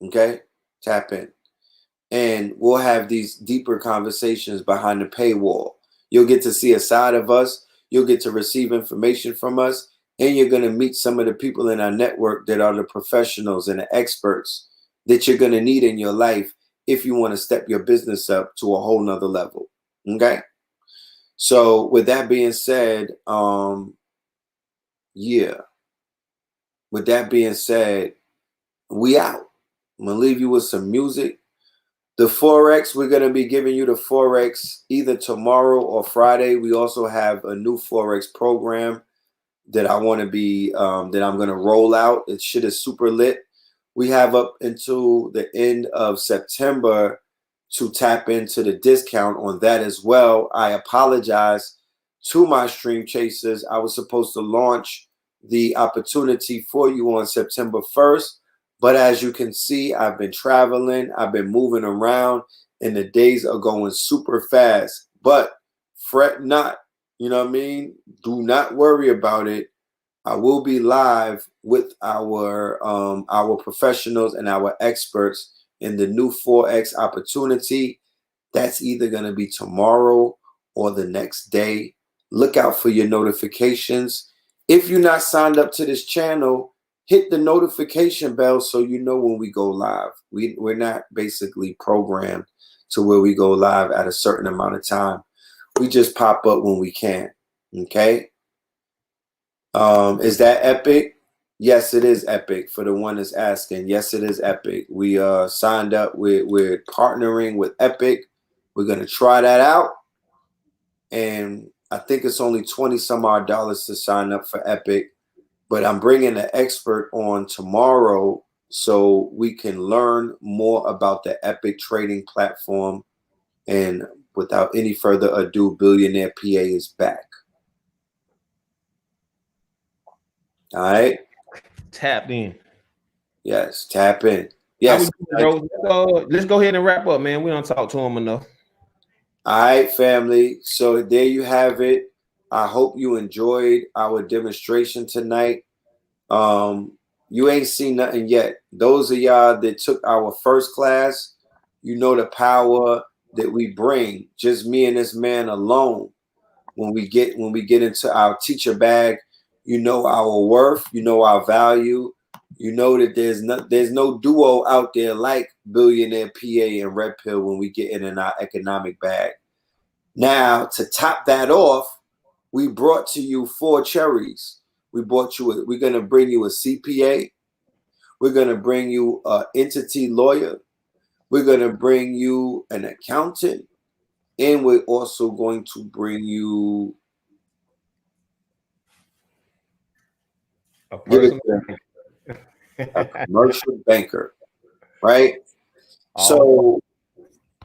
Okay? Tap in. And we'll have these deeper conversations behind the paywall. You'll get to see a side of us. You'll get to receive information from us. And you're going to meet some of the people in our network that are the professionals and the experts that you're going to need in your life if you want to step your business up to a whole nother level. Okay? So with that being said, yeah. With that being said, we out. I'm going to leave you with some music. The Forex, we're going to be giving you the Forex either tomorrow or Friday. We also have a new Forex program that I want to be, that I'm going to roll out. It shit is super lit. We have up until the end of September to tap into the discount on that as well. I apologize to my stream chasers. I was supposed to launch the opportunity for you on September 1st. But as you can see, I've been traveling, I've been moving around, and the days are going super fast. But fret not, you know what I mean? Do not worry about it. I will be live with our professionals and our experts in the new Forex opportunity. That's either going to be tomorrow or the next day. Look out for your notifications. If you're not signed up to this channel, hit the notification bell so you know when we go live. We're not basically programmed to where we go live at a certain amount of time. We just pop up when we can. Okay? Is that epic? Yes, it is epic. For the one that's asking, yes, it is epic. We signed up. We're partnering with Epic. We're gonna try that out, and I think it's only $20 some odd to sign up for Epic. But I'm bringing an expert on tomorrow so we can learn more about the Epic trading platform. And without any further ado, Billionaire PA is back. All right. Tapped in. Yes, tap in. Yes. Let's go ahead and wrap up, man. We don't talk to him enough. All right, family. So there you have it. I hope you enjoyed our demonstration tonight. You ain't seen nothing yet. Those of y'all that took our first class, you know the power that we bring. Just me and this man alone. When we get into our teacher bag, you know our worth, you know our value. You know that there's no duo out there like Billionaire PA and Red Pill when we get in our economic bag. Now, to top that off, we brought to you 4 cherries. We're going to bring you a CPA. We're going to bring you an entity lawyer. We're going to bring you an accountant. And we're also going to bring you A Give it personal to a commercial banker, right? Oh, So,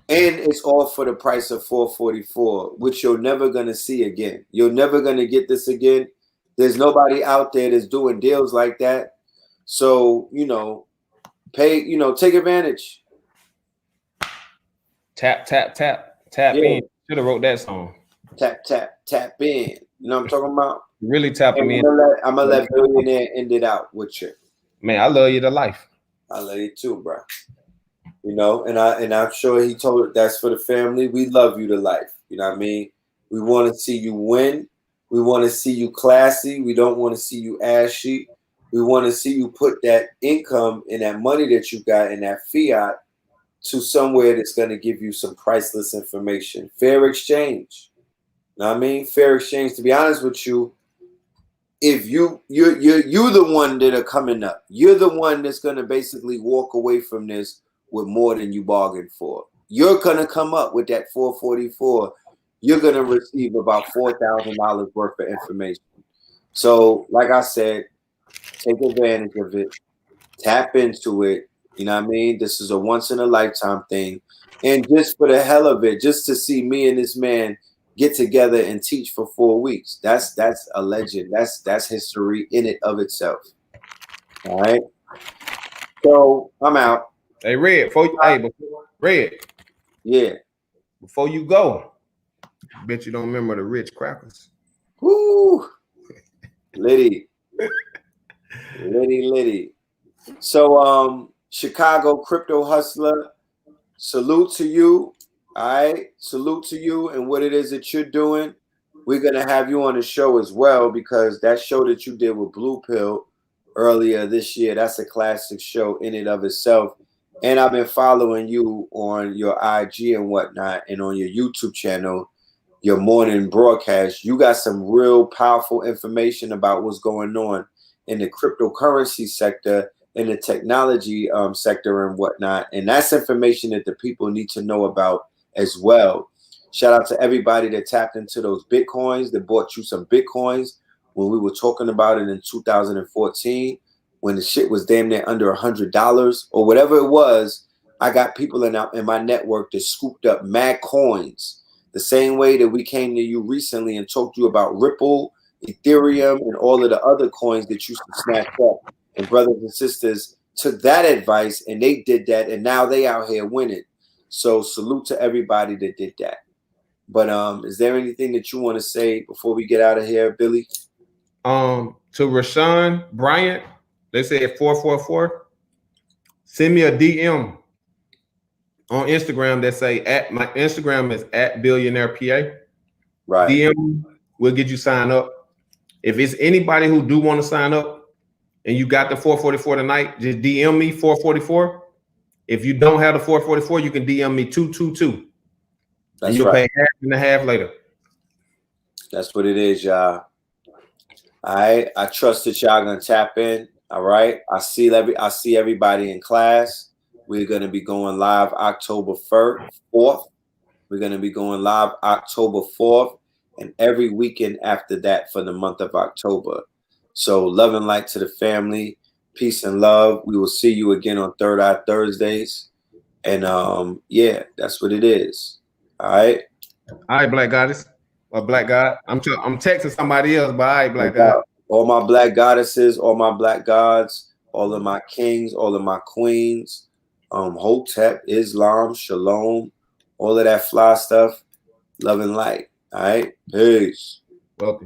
and it's all for the price of $444, which you're never gonna see again. You're never gonna get this again. There's nobody out there that's doing deals like that. So, pay, take advantage. tap, tap, tap, tap Yeah, in. Should have wrote that song. tap, tap, tap in. You know what I'm talking about? Really tapping And me in. I'm gonna let Billionaire end it out with you. Man, I love you to life. I love you too, bro. And I'm sure he told her that's for the family. We love you to life. You know what I mean? We want to see you win. We want to see you classy. We don't want to see you ashy. We want to see you put that income and that money that you got in that fiat to somewhere that's going to give you some priceless information. Fair exchange. You know what I mean? Fair exchange. To be honest with you, if you're the one that are coming up, you're the one that's gonna basically walk away from this with more than you bargained for. You're gonna come up with that 444. You're gonna receive about $4,000 worth of information. So, like I said, take advantage of it, tap into it. You know what I mean? This is a once in a lifetime thing, and just for the hell of it, just to see me and this man get together and teach for 4 weeks. That's a legend. That's history in it of itself. All right. So I'm out. Hey, Red, Red, Yeah. before you go, bet you don't remember the Rich Crackers. Woo. Liddy. Liddy. So Chicago crypto hustler, salute to you. All right. Salute to you and what it is that you're doing. We're gonna have you on the show as well, because that show that you did with Blue Pill earlier this year, that's a classic show in and of itself. And I've been following you on your IG and whatnot, and on your YouTube channel, your morning broadcast. You got some real powerful information about what's going on in the cryptocurrency sector, in the technology sector and whatnot. And that's information that the people need to know about as well. Shout out to everybody that tapped into those Bitcoins, that bought you some Bitcoins when we were talking about it in 2014, when the shit was damn near under $100 or whatever it was. I got people in my network that scooped up mad coins, the same way that we came to you recently and talked to you about Ripple, Ethereum, and all of the other coins that you should snatch up. And brothers and sisters took that advice and they did that, and now they out here winning. So salute to everybody that did that. But is there anything that you want to say before we get out of here, Billy? To Rashawn Bryant, they said 444. Send me a DM on Instagram that say my Instagram is @BillionairePA. Right. DM will get you signed up. If it's anybody who do want to sign up and you got the 444 tonight, just DM me 444. If you don't have the 444, you can DM me 222. That's and you'll right. pay half and a half later. That's what it is, y'all. All right. I trust that y'all gonna tap in. All right. I see everybody in class. We're gonna be going live October 4th. We're gonna be going live October 4th, and every weekend after that for the month of October. So love and light to the family. Peace and love. We will see you again on Third Eye Thursdays. And yeah, that's what it is. All right. All right, Black Goddess. Or Black God. I'm texting somebody else, but all right, Black God. All my Black goddesses, all my Black gods, all of my kings, all of my queens, Hotep, Islam, Shalom, all of that fly stuff. Love and light. All right. Peace. Wealthy.